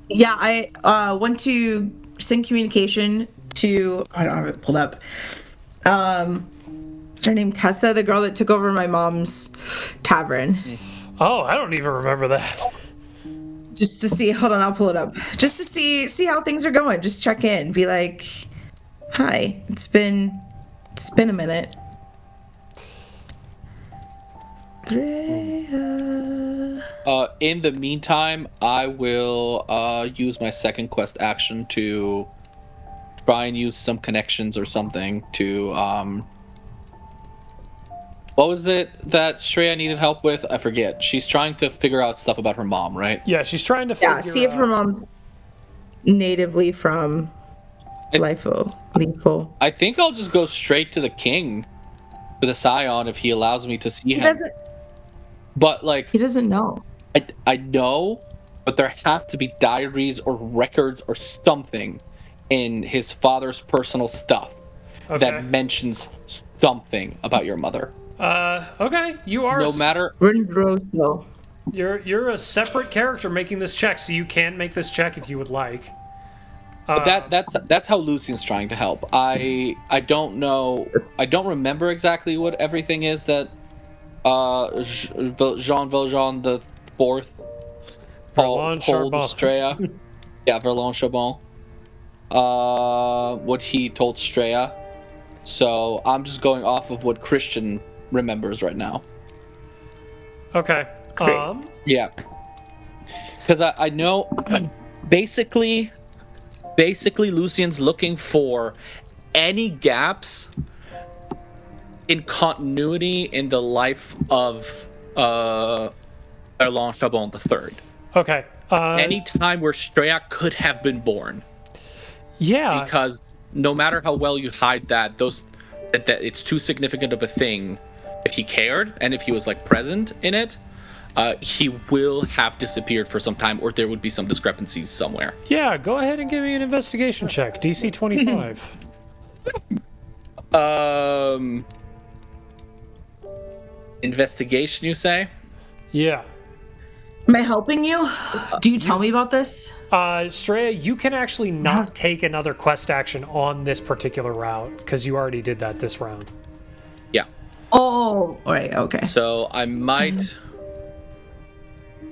yeah, I want to send communication to. I don't have it pulled up. What's her name? Tessa, the girl that took over my mom's tavern. Oh, I don't even remember that. Just to see. Hold on, I'll pull it up. Just to see how things are going. Just check in. Be like, hi. It's been a minute. In the meantime, I will use my second quest action to try and use some connections or something to what was it that Shreya needed help with? I forget. She's trying to figure out stuff about her mom, right? Yeah, she's trying to Yeah, figure see if her out- mom's natively from Lethal. I think I'll just go straight to the king, to the Scion, if he allows me to see He him. doesn't. But like, He doesn't know. I know, but there have to be diaries or records or something in his father's personal stuff Okay. that mentions something about your mother. Okay, you are No matter. Rindroso. you're a separate character making this check, so you can make this check if you would like. That's how Lucian's trying to help. I don't know. I don't remember exactly what everything is that Jean Valjean the Fourth Verlon told Charbon. Straya. Yeah, Verlon Charbon. What he told Straya. So I'm just going off of what Christian remembers right now. Okay. Yeah. Because I know basically Lucian's looking for any gaps in continuity in the life of Verlon Charbon III. Okay. Any time where Straya could have been born. Yeah. Because no matter how well you hide that it's too significant of a thing. If he cared and if he was like present in it, he will have disappeared for some time, or there would be some discrepancies somewhere. Yeah, go ahead and give me an investigation check. DC 25. Investigation, you say? Yeah. Am I helping you? Do you tell me about this? Straya, you can actually not take another quest action on this particular route because you already did that this round. Yeah. Oh, all right, okay. So I might.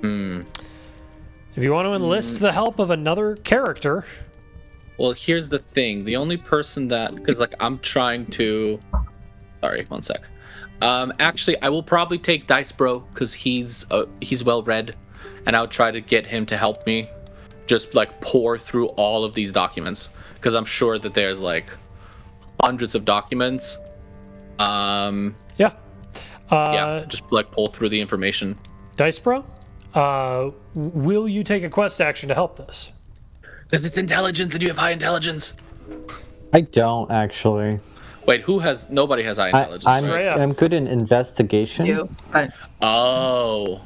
If you want to enlist the help of another character, Well, here's the thing. The only person that, because like I'm trying to. Sorry, one sec. Actually, I will probably take Dice Bro because he's well read, and I'll try to get him to help me, just like pour through all of these documents because I'm sure that there's like hundreds of documents. yeah. Yeah, just like pull through the information. Dice Bro, will you take a quest action to help this? Because it's intelligence, and you have high intelligence. I don't actually. Wait, nobody has high intelligence, right? Straight I'm good in investigation. You, but Oh.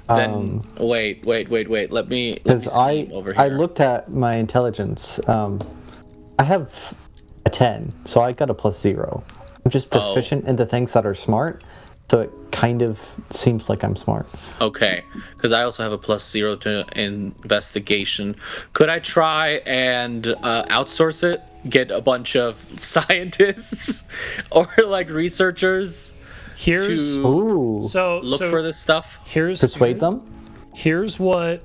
Then wait. Let me Because see over here. I looked at my intelligence. I have a 10, so I got a +0. I'm just proficient in the things that are smart, so it kind of seems like I'm smart. Okay, because I also have a +0 to investigation. Could I try and outsource it? Get a bunch of scientists or like researchers Here's to Ooh, so look so for this stuff? Here's persuade them? Here's what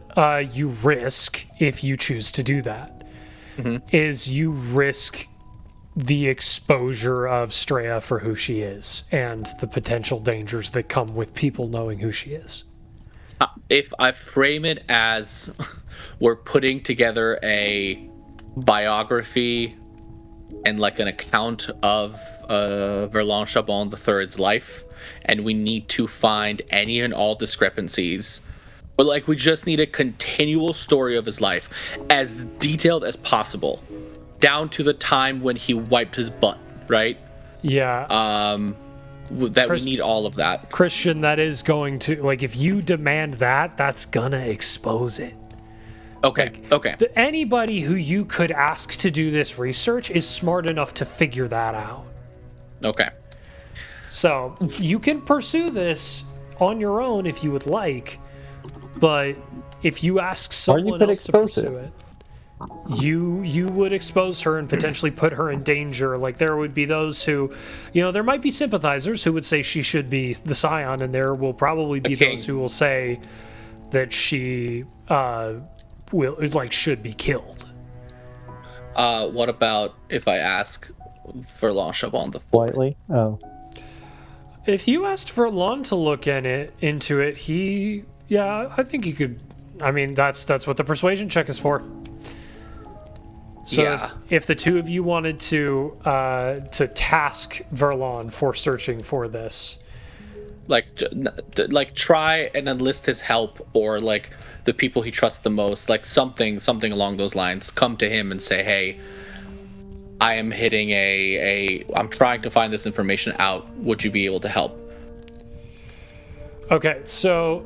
you risk if you choose to do that. Is you risk the exposure of Straya for who she is and the potential dangers that come with people knowing who she is. If I frame it as we're putting together a biography and like an account of Verlon Chabon III's life, and we need to find any and all discrepancies, but like we just need a continual story of his life as detailed as possible, down to the time when he wiped his butt, right? Yeah. That we need all of that. Christian, that is going to, like, if you demand that, that's gonna expose it. Okay. Okay. Anybody who you could ask to do this research is smart enough to figure that out. Okay. So you can pursue this on your own if you would like, but if you ask someone could else to expose pursue it, you would expose her and potentially put her in danger. Like, there would be those who, there might be sympathizers who would say she should be the Scion, and there will probably be those who will say that she should be killed. What about if I ask Verlon Chabon the Politely? Oh. If you asked for Lon to look into it, I think he could. I mean, that's what the persuasion check is for. So Yeah. if the two of you wanted to task Verlon for searching for this, like try and enlist his help, or like the people he trusts the most, like something along those lines, come to him and say, hey, I am hitting I'm trying to find this information out, would you be able to help? okay. So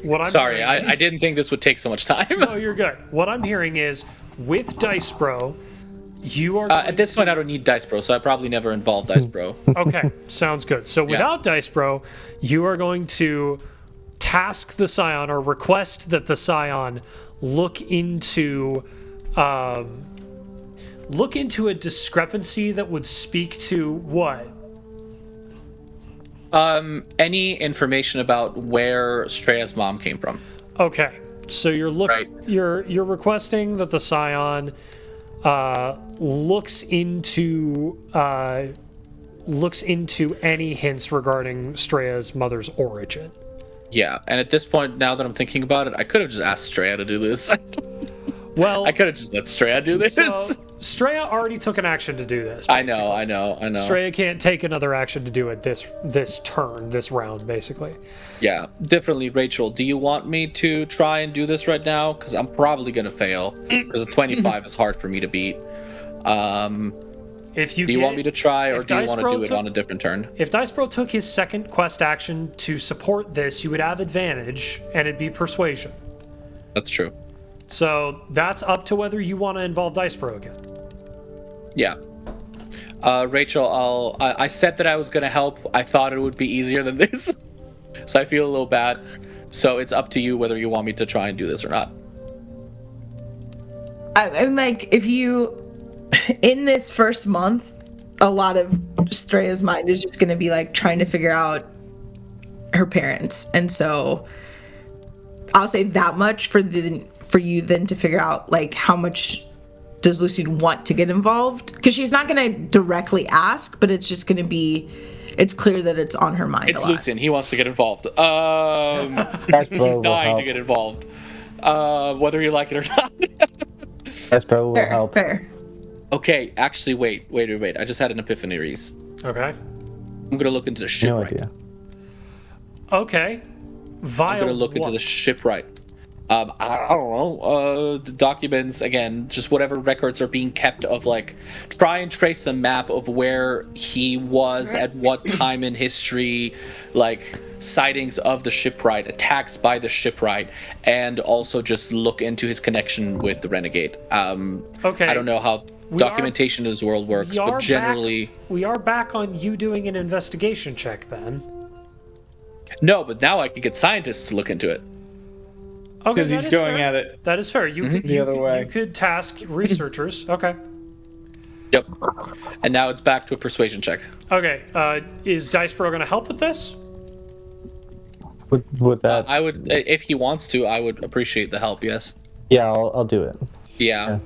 what I'm Sorry, hearing I didn't think this would take so much time. no, you're good. What I'm hearing is with Dice Bro, you are At this point I don't need Dice Bro, so I probably never involved Dice Bro. okay. Sounds good. So without Dice Bro, you are going to task the Scion or request that the Scion look into a discrepancy that would speak to what? Any information about where Straya's mom came from. Okay. So you're Right. you're requesting that the Scion looks into any hints regarding Straya's mother's origin. Yeah, and at this point, now that I'm thinking about it, I could have just asked Straya to do this. Well, I could have just let Straya do this. so Straya already took an action to do this. I know. Straya can't take another action to do it this round, basically. Yeah, differently, Rachel. Do you want me to try and do this right now? Because I'm probably gonna fail. Because a 25 is hard for me to beat. If you Do you want me to try, or if do you Dice want to Bro do it on a different turn? If Dice Bro took his second quest action to support this, you would have advantage, and it'd be persuasion. That's true. So that's up to whether you want to involve Dice Bro again. Yeah. Rachel, I said that I was gonna help. I thought it would be easier than this, so I feel a little bad. So it's up to you whether you want me to try and do this or not. I'm like, if you, in this first month, a lot of Strea's mind is just going to be like trying to figure out her parents, and so I'll say that much for you then to figure out like how much does Lucien want to get involved, because she's not going to directly ask, but it's just going to be, it's clear that it's on her mind. It's Lucien. He wants to get involved. He's dying to get involved, whether you like it or not. That's probably will help. Fair. Okay, actually, wait. I just had an epiphany, Reese. Okay. I'm gonna look into the shipwright. No idea. Okay. I'm gonna look into the shipwright. I don't know. The documents, again, just whatever records are being kept of, like, try and trace a map of where he was at what time in history, like sightings of the shipwright, attacks by the shipwright, and also just look into his connection with the renegade. Okay. I don't know how documentation in this world works, but generally... We are back on you doing an investigation check, then. No, but now I can get scientists to look into it. Okay, Because he's going fair. at it. That is fair. You could, The other way. You could task researchers. Okay. Yep. And now it's back to a persuasion check. Okay. Is Dicebro going to help with this? With that, I would, if he wants to, I would appreciate the help, yes. yeah, I'll do it. Yeah.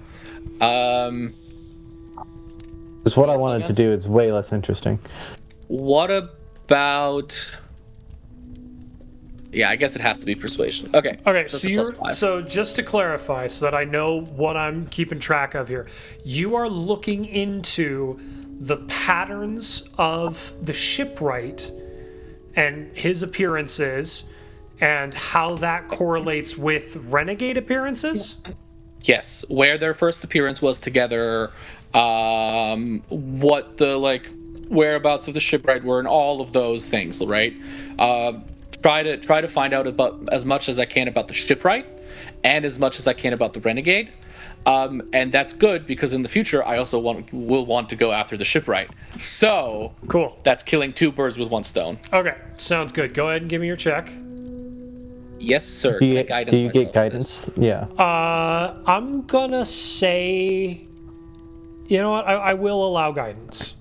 Because what I wanted to do is way less interesting. What about... Yeah, I guess it has to be persuasion. Okay. Okay, That's so a plus 5. so just to clarify, so that I know what I'm keeping track of here, you are looking into the patterns of the shipwright and his appearances, and how that correlates with renegade appearances. Yes, where their first appearance was together, what the, like, whereabouts of the shipwright were, and all of those things, right? Try to find out about as much as I can about the shipwright, and as much as I can about the renegade. And that's good, because in the future I also will want to go after the shipwright. So Cool. that's killing 2 birds with 1 stone. Okay, sounds good. Go ahead and give me your check. Yes, sir. Do you, Get guidance do you myself get on this. guidance? Yeah. I'm gonna say, you know what? I will allow guidance.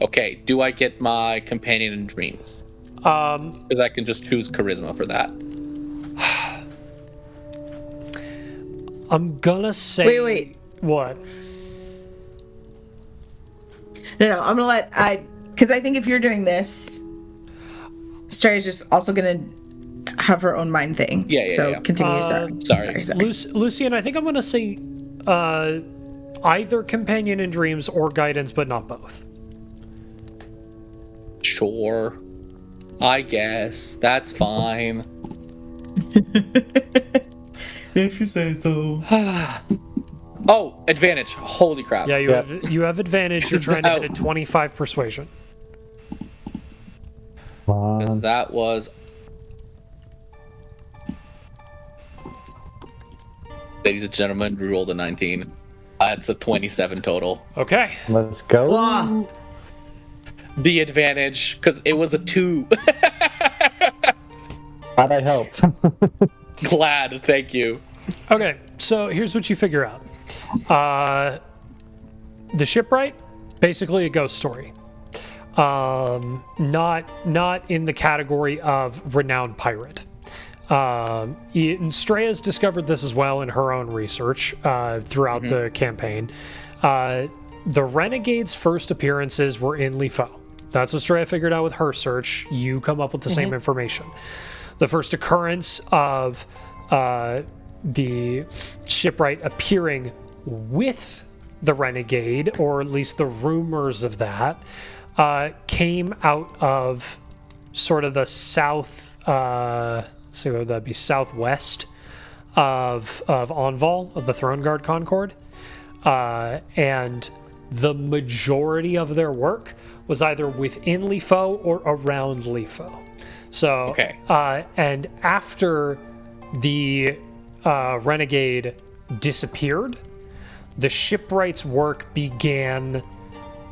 Okay, do I get my companion in dreams? Because I can just choose charisma for that. I'm gonna say. Wait. What? No, I'm gonna let because I think if you're doing this, Strea's just also gonna have her own mind thing. Yeah, So yeah. continue. Sorry. Lucien, I think I'm gonna say either companion in dreams or guidance, but not both. Sure. I guess. That's fine. If you say so. Oh, advantage. Holy crap. Yeah, you have advantage. You're trying to hit a 25 persuasion. Come on. Because that was... Ladies and gentlemen, we rolled a 19. That's a 27 total. Okay. Let's go. Wow. The advantage, because it was a 2. Glad I helped. Glad, thank you. Okay, so here's what you figure out. The shipwright, basically a ghost story. Not in the category of renowned pirate. Strea's discovered this as well in her own research throughout the campaign. The Renegade's first appearances were in Lifo. That's what Strea figured out with her search. You come up with the same information. The first occurrence of the shipwright appearing with the Renegade, or at least the rumors of that, came out of sort of the south, let's see, what would that be, southwest of Enval, of the Throne Guard Concord. And the majority of their work was either within Lifo or around Lifo. So, Okay. And after the Renegade disappeared, the shipwright's work began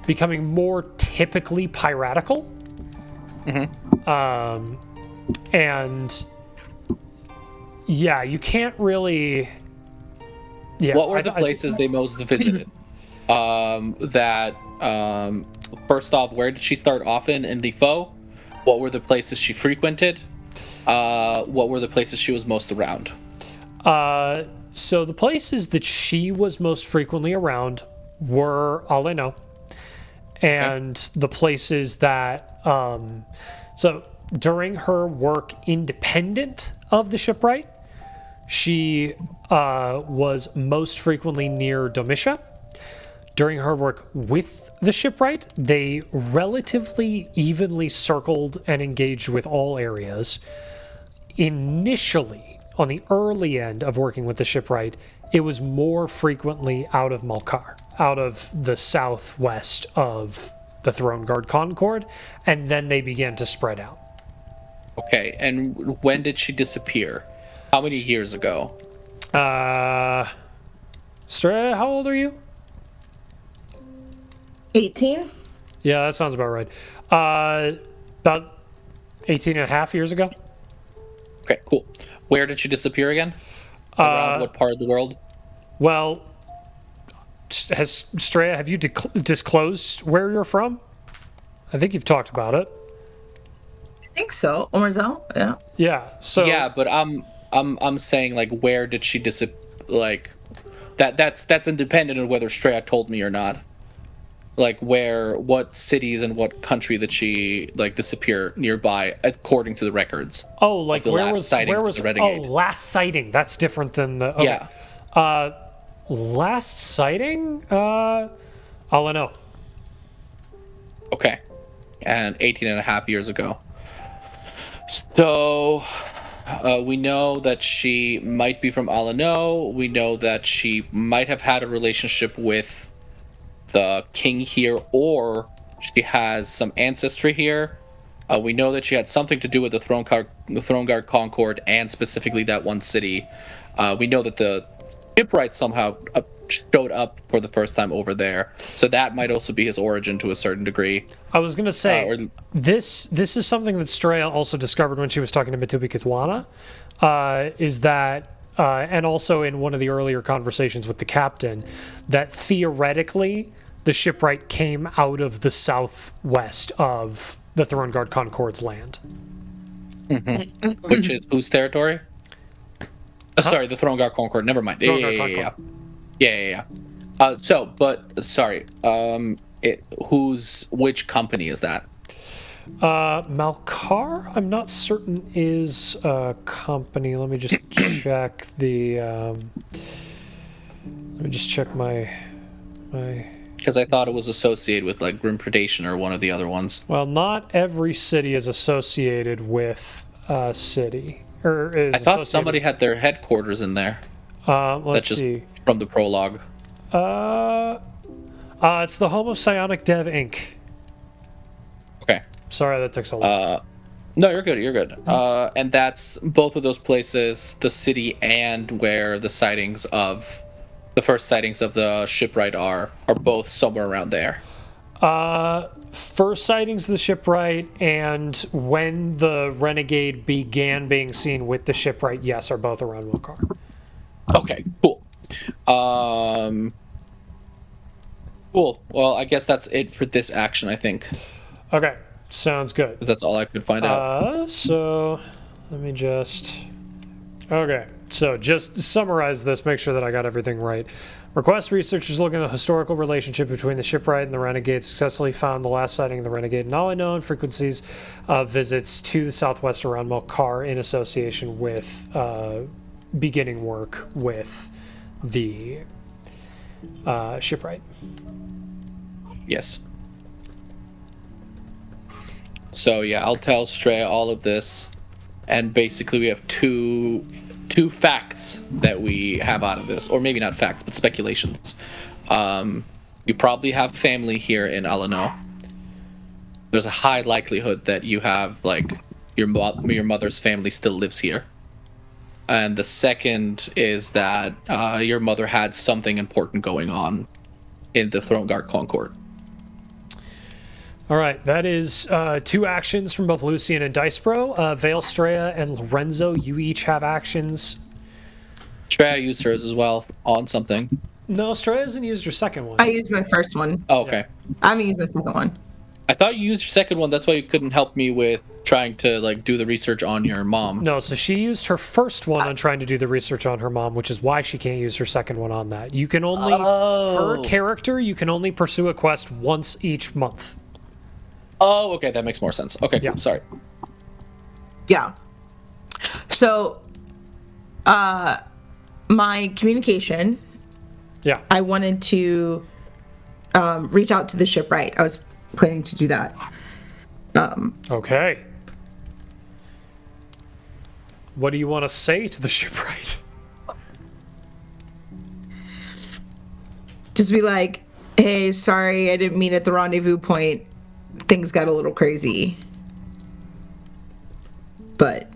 becoming more typically piratical. And yeah, you can't really. Yeah. What were the places they most visited? That first off, where did she start off in the foe? What were the places she frequented? What were the places she was most around? So the places that she was most frequently around were all I know, and the places that so during her work independent of the shipwright, she was most frequently near Domitia. During her work with the shipwright, they relatively evenly circled and engaged with all areas. Initially, on the early end of working with the shipwright, it was more frequently out of Malkar, out of the southwest of the Throne Guard Concord, and then they began to spread out. Okay, and when did she disappear? How many years ago? Straya, how old are you? 18? Yeah, that sounds about right. About 18 and a half years ago. Okay, cool. Where did she disappear again? Around what part of the world? Well, has Straya, have you disclosed where you're from? I think you've talked about it. I think so. Omarzel? Yeah. Yeah. So Yeah, but I'm saying like where did she like that's independent of whether Straya told me or not. Like what cities and what country did she like disappear nearby according to the records? Oh, like the where last was sightings where of was the Renegade. oh, last sighting? That's different than the okay. Yeah. Last sighting? All I know. Okay. And 18 and a half years ago. So we know that she might be from Alano. We know that she might have had a relationship with the king here, or she has some ancestry here. We know that she had something to do with the Throne Guard Concord, and specifically that one city. We know that the shipwright somehow showed up for the first time over there, so that might also be his origin to a certain degree. I was gonna say this is something that Straya also discovered when she was talking to Mitubi Kitwana, is that and also in one of the earlier conversations with the captain, that theoretically the shipwright came out of the southwest of the Throne Guard Concord's land. Mm-hmm. Which is whose territory? Sorry, the Throne Guard Concord. Never mind. Yeah. Which company is that? Malkar, I'm not certain is a company. Let me just check the. Let me just check my. Because I thought it was associated with like Grim Predation or one of the other ones. Well, not every city is associated with a city. I thought somebody had their headquarters in there. Let's see. From the prologue. It's the home of Psionic Dev Inc. Okay. Sorry that took so long. No, you're good. You're good. And that's both of those places, the city and where the sightings of the first sightings of the shipwright are both somewhere around there. First sightings of the shipwright and when the Renegade began being seen with the shipwright, yes, are both around Malkar. Okay, cool. Cool. Well, I guess that's it for this action, I think. Okay, sounds good. Because that's all I could find out. So, let me just... Okay, so just to summarize this, make sure that I got everything right. Request researchers looking at a historical relationship between the shipwright and the Renegade successfully found the last sighting of the Renegade and all I know and frequencies of visits to the southwest around Malkar in association with beginning work with the shipwright. Yes. So yeah, I'll tell Straya all of this, and basically we have two facts that we have out of this, or maybe not facts, but speculations. You probably have family here in Alano. There's a high likelihood that you have like your mother's family still lives here. And the second is that your mother had something important going on in the Throne Guard Concord. All right, that is two actions from both Lucian and Dicebro. Vale, Straya, and Lorenzo, you each have actions. Straya used hers as well on something. No, Stray hasn't used her second one. I used my first one. Oh, okay. I haven't used my second one. I thought you used your second one. That's why you couldn't help me with trying to like do the research on your mom. No, so she used her first one on trying to do the research on her mom, which is why she can't use her second one on that. You can only her character, you can only pursue a quest once each month. Oh, okay, that makes more sense. Okay, Yeah. cool. Sorry. Yeah. So, my communication, Yeah. I wanted to reach out to the shipwright. I was planning to do that. Okay. What do you want to say to the shipwright? Just be like, hey, sorry, I didn't mean at the rendezvous point. Things got a little crazy. But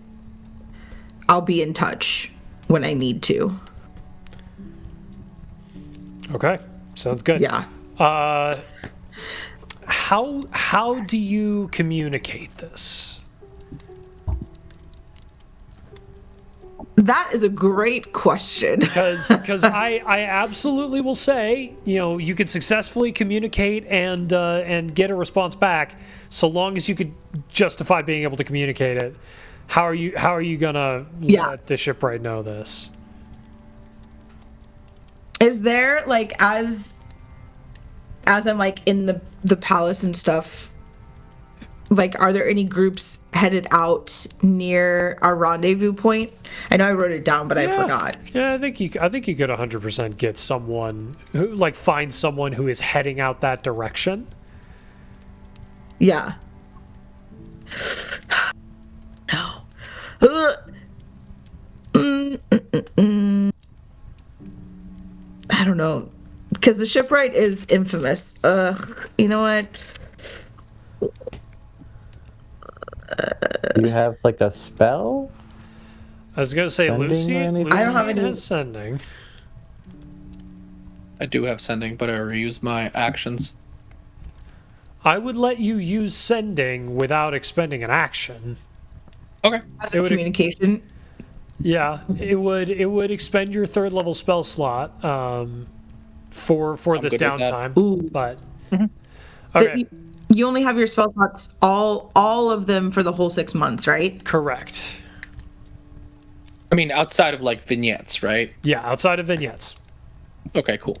I'll be in touch when I need to. Okay. Sounds good. Yeah. How do you communicate this? That is a great question. Because I absolutely will say, you could successfully communicate and get a response back so long as you could justify being able to communicate it. How are you gonna let the shipwright know this? Is there like as I'm like in the palace and stuff, like are there any groups headed out near our rendezvous point? I know I wrote it down, but I forgot. Yeah, I think you could 100% get someone who find someone who is heading out that direction. Yeah. No. I don't know, because the shipwright is infamous. You know what? Do you have like a spell? I was gonna say Sending Lucy. or anything? I don't have any- has sending. I do have sending, but I already used my actions. I would let you use sending without expending an action. Okay. As It a would- communication. Yeah, it would expend your third level spell slot for this good with that. downtime. Ooh. But That okay, you only have your spell slots, all of them for the whole 6 months, right? correct. I mean, outside of like vignettes, right? Yeah, outside of vignettes. Okay, cool.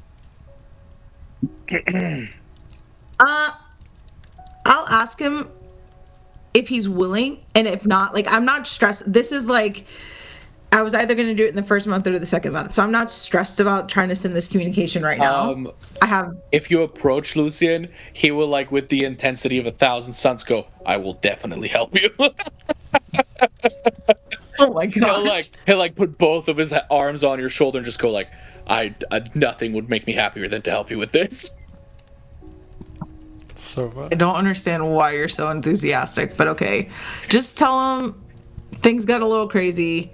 I'll ask him if he's willing, and if not, like I'm not stressed. This is like I was either going to do it in the first month or the second month, so I'm not stressed about trying to send this communication right now. I have. If you approach Lucian, he will like with the intensity of 1,000 suns go, I will definitely help you. Oh my gosh. he'll like put both of his arms on your shoulder and just go like, I nothing would make me happier than to help you with this. So fun. I don't understand why you're so enthusiastic, but okay. Just tell him things got a little crazy.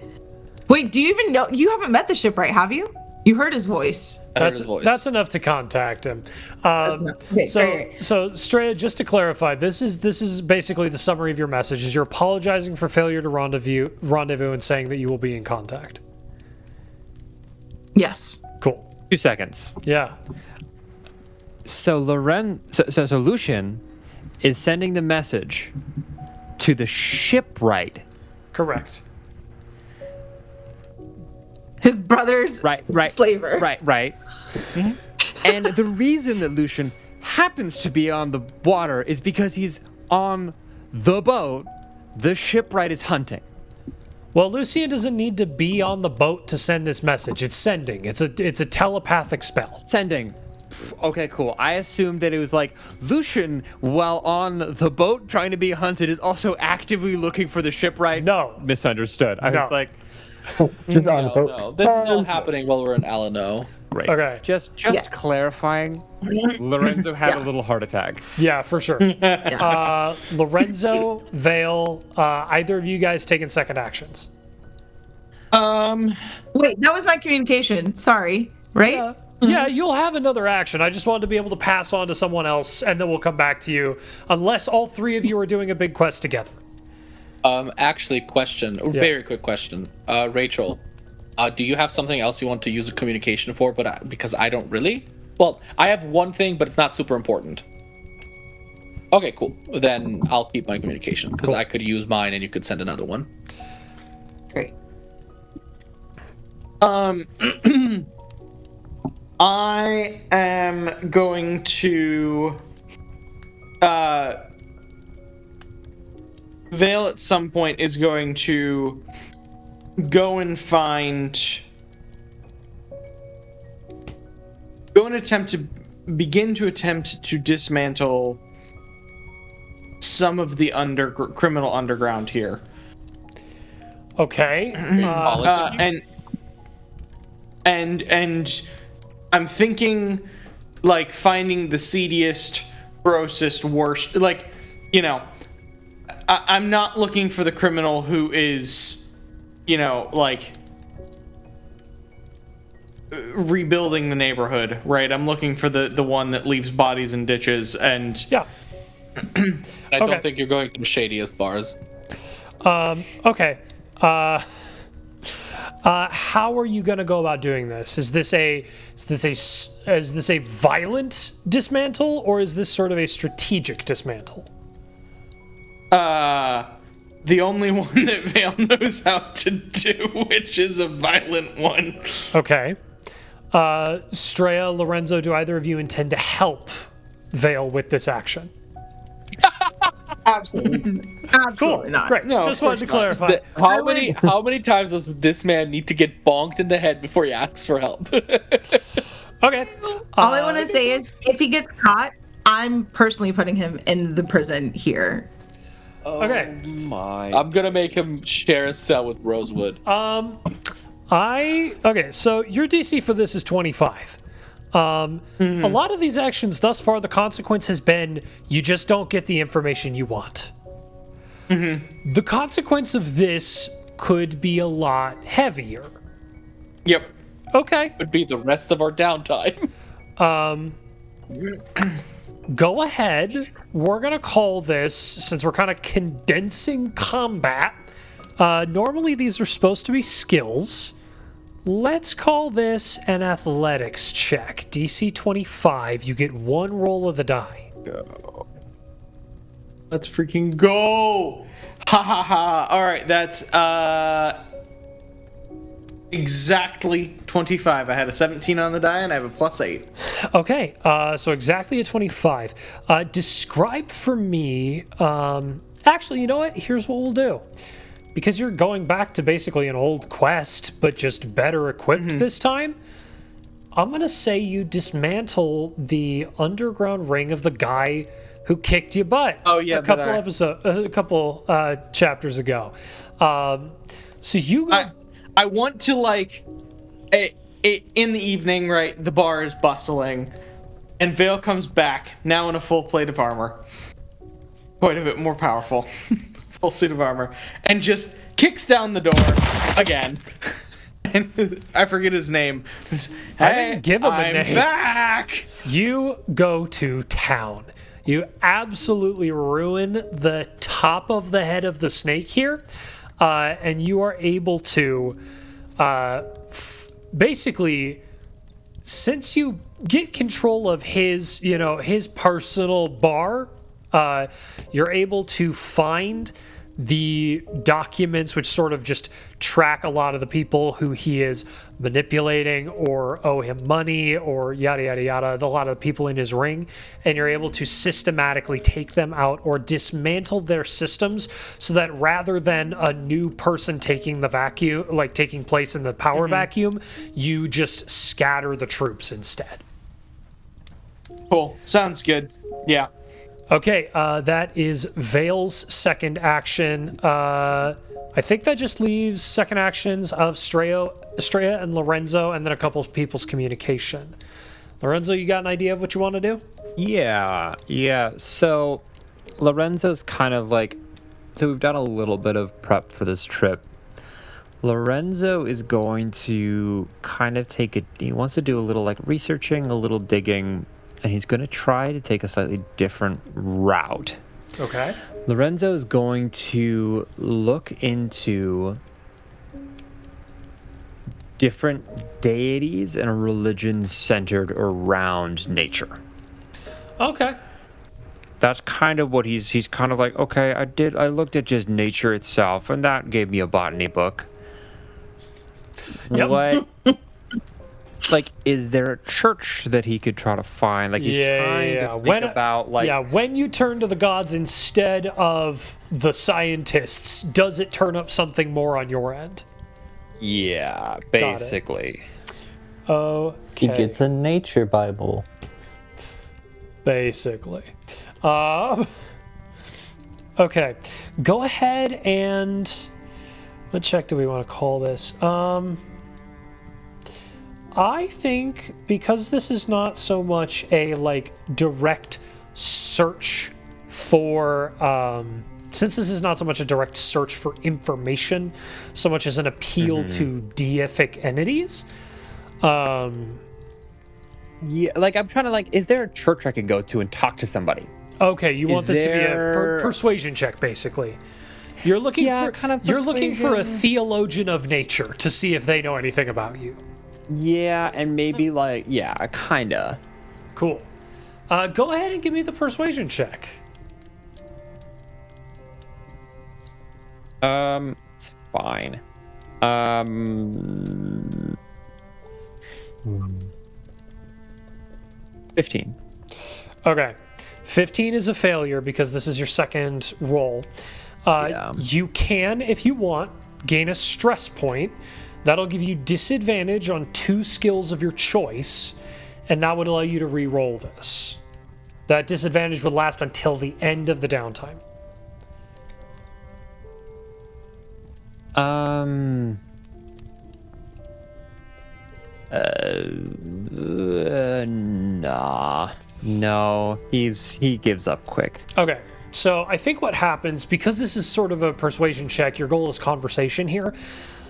Wait, do you even know? You haven't met the shipwright, have you? You heard his voice. I heard his voice. That's enough to contact him. Okay, great. So Straya, just to clarify, this is basically the summary of your message. Is you're apologizing for failure to rendezvous and saying that you will be in contact. Yes. Cool. 2 seconds. Yeah. So so Lucian is sending the message to the shipwright. Correct. His brother's Right. slaver. Right. And the reason that Lucian happens to be on the water is because he's on the boat the shipwright is hunting. Well, Lucian doesn't need to be on the boat to send this message. It's sending. It's a telepathic spell. Sending. Okay, cool. I assumed that it was like Lucian, while on the boat trying to be hunted, is also actively looking for the shipwright. No. Misunderstood. I No. was like, Just on the boat. No, this is all happening while we're in Alano. great. Okay. Just Yeah. clarifying. Lorenzo had a little heart attack. Yeah, for sure. Lorenzo, Vale, either of you guys taking second actions? Wait, that was my communication. Sorry. Right? Yeah, you'll have another action. I just wanted to be able to pass on to someone else, and then we'll come back to you, unless all three of you are doing a big quest together. Actually, question, very quick question. Rachel, Do you have something else you want to use a communication for? But because I don't really. Well, I have one thing, but it's not super important. Okay, cool. Then I'll keep my communication because I could use mine and you could send another one. Great. I am going to Vale at some point is going to go and begin to attempt to dismantle some of the criminal underground here. Okay. And I'm thinking like finding the seediest, grossest, worst. Like, you know, I'm not looking for the criminal who is, you know, like rebuilding the neighborhood, right? I'm looking for the one that leaves bodies in ditches and Yeah. I don't think you're going to the shadiest bars. Okay. How are you going to go about doing this? Is this a violent dismantle, or is this sort of a strategic dismantle? the only one that Vale knows how to do, which is a violent one. Okay. Straya, Lorenzo, do either of you intend to help Vale with this action? Absolutely. Absolutely not. Great. No, Just of wanted to course clarify. How many times does this man need to get bonked in the head before he asks for help? Okay. All I want to say is, if he gets caught, I'm personally putting him in the prison here. Okay. My. I'm gonna make him share a cell with Rosewood. Okay, so your DC for this is 25. A lot of these actions thus far, the consequence has been you just don't get the information you want. The consequence of this could be a lot heavier. Yep. Okay. Would be the rest of our downtime. Go ahead. We're going to call this, since we're kind of condensing combat, normally these are supposed to be skills. Let's call this an athletics check. DC 25. You get one roll of the die. Go. Let's freaking go! Ha ha ha! Alright, that's exactly 25. I had a 17 on the die and I have a +8. Okay, so exactly a 25. Describe for me... actually, you know what? Here's what we'll do. Because you're going back to basically an old quest, but just better equipped this time, I'm going to say you dismantle the underground ring of the guy who kicked your butt a couple chapters ago. So you go... I want to, like, in the evening, right, the bar is bustling, and Vale comes back, now in a full plate of armor. Quite a bit more powerful. Full suit of armor. And just kicks down the door again. And I forget his name. Hey, I didn't give him a I'm name. back! You go to town. You absolutely ruin the top of the head of the snake here. And you are able to basically, since you get control of his, his personal bar, you're able to find the documents which sort of just track a lot of the people who he is manipulating or owe him money or yada yada yada, a lot of the people in his ring, and you're able to systematically take them out or dismantle their systems so that rather than a new person taking the vacuum, like taking place in the power vacuum, you just scatter the troops instead. Cool. Sounds good. Yeah. Okay, that is Vale's second action. I think that just leaves second actions of Straya and Lorenzo, and then a couple of people's communication. Lorenzo, you got an idea of what you want to do? Yeah. So Lorenzo's kind of like, so we've done a little bit of prep for this trip. Lorenzo is going to kind of he wants to do a little like researching, a little digging, and he's going to try to take a slightly different route. Okay. Lorenzo is going to look into different deities and religions centered around nature. Okay. That's kind of what he's kind of like, okay, I looked at just nature itself, and that gave me a botany book. Yep. What? Like, is there a church that he could try to find? Like, he's trying to think about, like... Yeah, when you turn to the gods instead of the scientists, does it turn up something more on your end? Yeah, basically. Okay. He gets a nature Bible. Basically. Okay. Go ahead and... What check do we want to call this? I think because this is not so much a like direct search for since this is not so much a direct search for information so much as an appeal to deific entities. Yeah, like I'm trying to like, is there a church I can go to and talk to somebody? Okay, you want this to be a persuasion check, basically. You're looking for kind of you're looking for a persuasion. theologian of nature to see if they know anything about you. Yeah, and maybe like, yeah, kinda. Cool. Go ahead and give me the persuasion check. It's fine. 15. Okay. 15 is a failure because this is your second roll. Yeah. You can, if you want, gain a stress point. That'll give you disadvantage on 2 skills of your choice, and that would allow you to re-roll this. That disadvantage would last until the end of the downtime. Nah. No, he gives up quick. Okay. So I think what happens, because this is sort of a persuasion check, your goal is conversation here.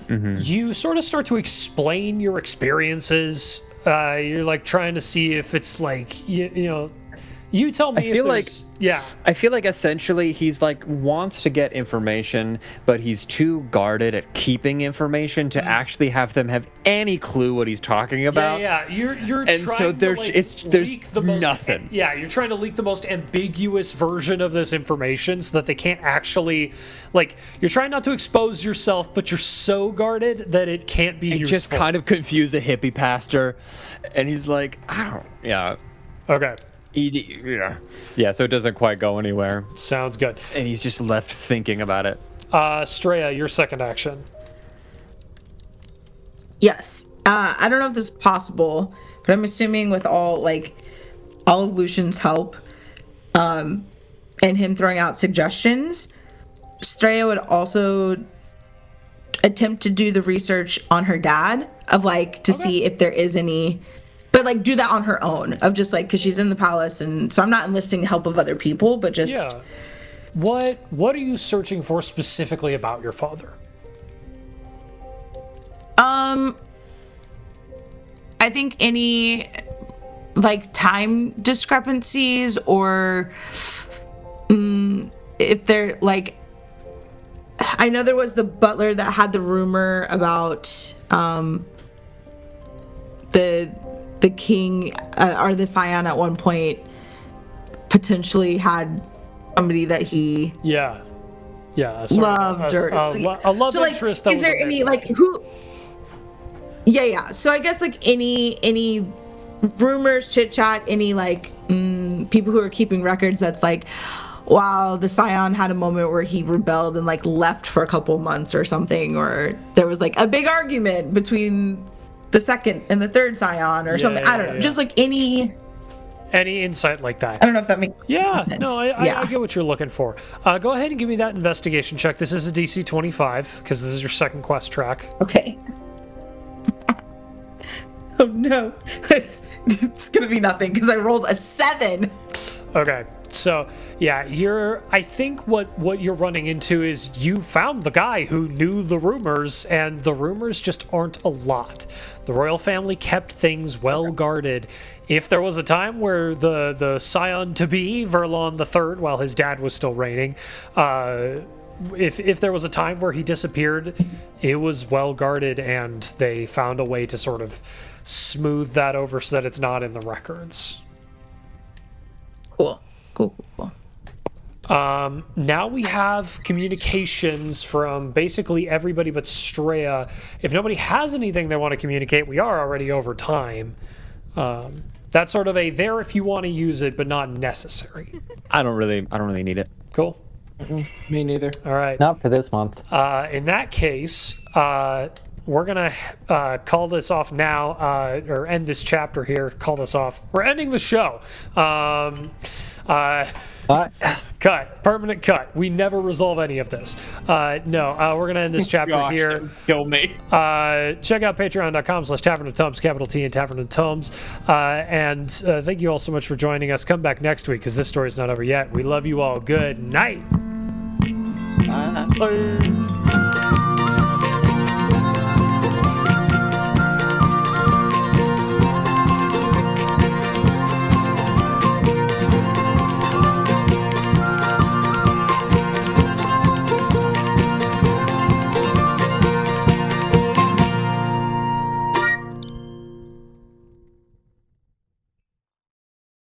You sort of start to explain your experiences. You're like trying to see if it's like, you know, you tell me if there's... Yeah. I feel like essentially he's like wants to get information, but he's too guarded at keeping information to actually have them have any clue what he's talking about. Yeah. You're And trying so there's to, like, there's leak the most, nothing. Yeah, you're trying to leak the most ambiguous version of this information so that they can't actually, like, you're trying not to expose yourself, but you're so guarded that it can't be He useful. just kind of confused a hippie pastor, and he's like, I don't, yeah. Okay. Yeah, so it doesn't quite go anywhere. Sounds good. And he's just left thinking about it. Straya, your second action. Yes. I don't know if this is possible, but I'm assuming with all of Lucian's help, and him throwing out suggestions, Straya would also attempt to do the research on her dad of to see if there is any, but do that on her own of just because she's in the palace, and so I'm not enlisting the help of other people, but just What are you searching for specifically about your father? I think any time discrepancies, or if they're I know there was the butler that had the rumor about the king or the scion at one point potentially had somebody that he loved, or a love interest. That is there any who? Yeah. So I guess any rumors, chit chat, any people who are keeping records. That's wow, the scion had a moment where he rebelled and left for a couple months or something, or there was a big argument between the second and the third scion or something. I don't know. Just any insight like that. I don't know if that makes sense. No, I get what you're looking for. Go ahead and give me that investigation check. This is a DC 25 because this is your second quest track. Okay. Oh no, it's gonna be nothing because I rolled a 7. Okay, so I think what you're running into is you found the guy who knew the rumors, and the rumors just aren't a lot. The royal family kept things well guarded. If there was a time where the scion to be Verlon III, while his dad was still reigning, if there was a time where he disappeared, it was well guarded, and they found a way to sort of smooth that over so that it's not in the records. Cool. Cool. Now we have communications from basically everybody but Straya. If nobody has anything they want to communicate, we are already over time. That's sort of a there if you want to use it, but not necessary. I don't really need it. Cool. Me neither. All right. Not for this month. In that case, we're going to call this off now, or end this chapter here. Call this off. We're ending the show. Cut. Permanent cut. We never resolve any of this. No, we're going to end this chapter Gosh, here. that would kill me. Check out patreon.com/Tavern of Tomes, capital T and Tavern of Tomes. And thank you all so much for joining us. Come back next week because this story's not over yet. We love you all. Good night. Bye.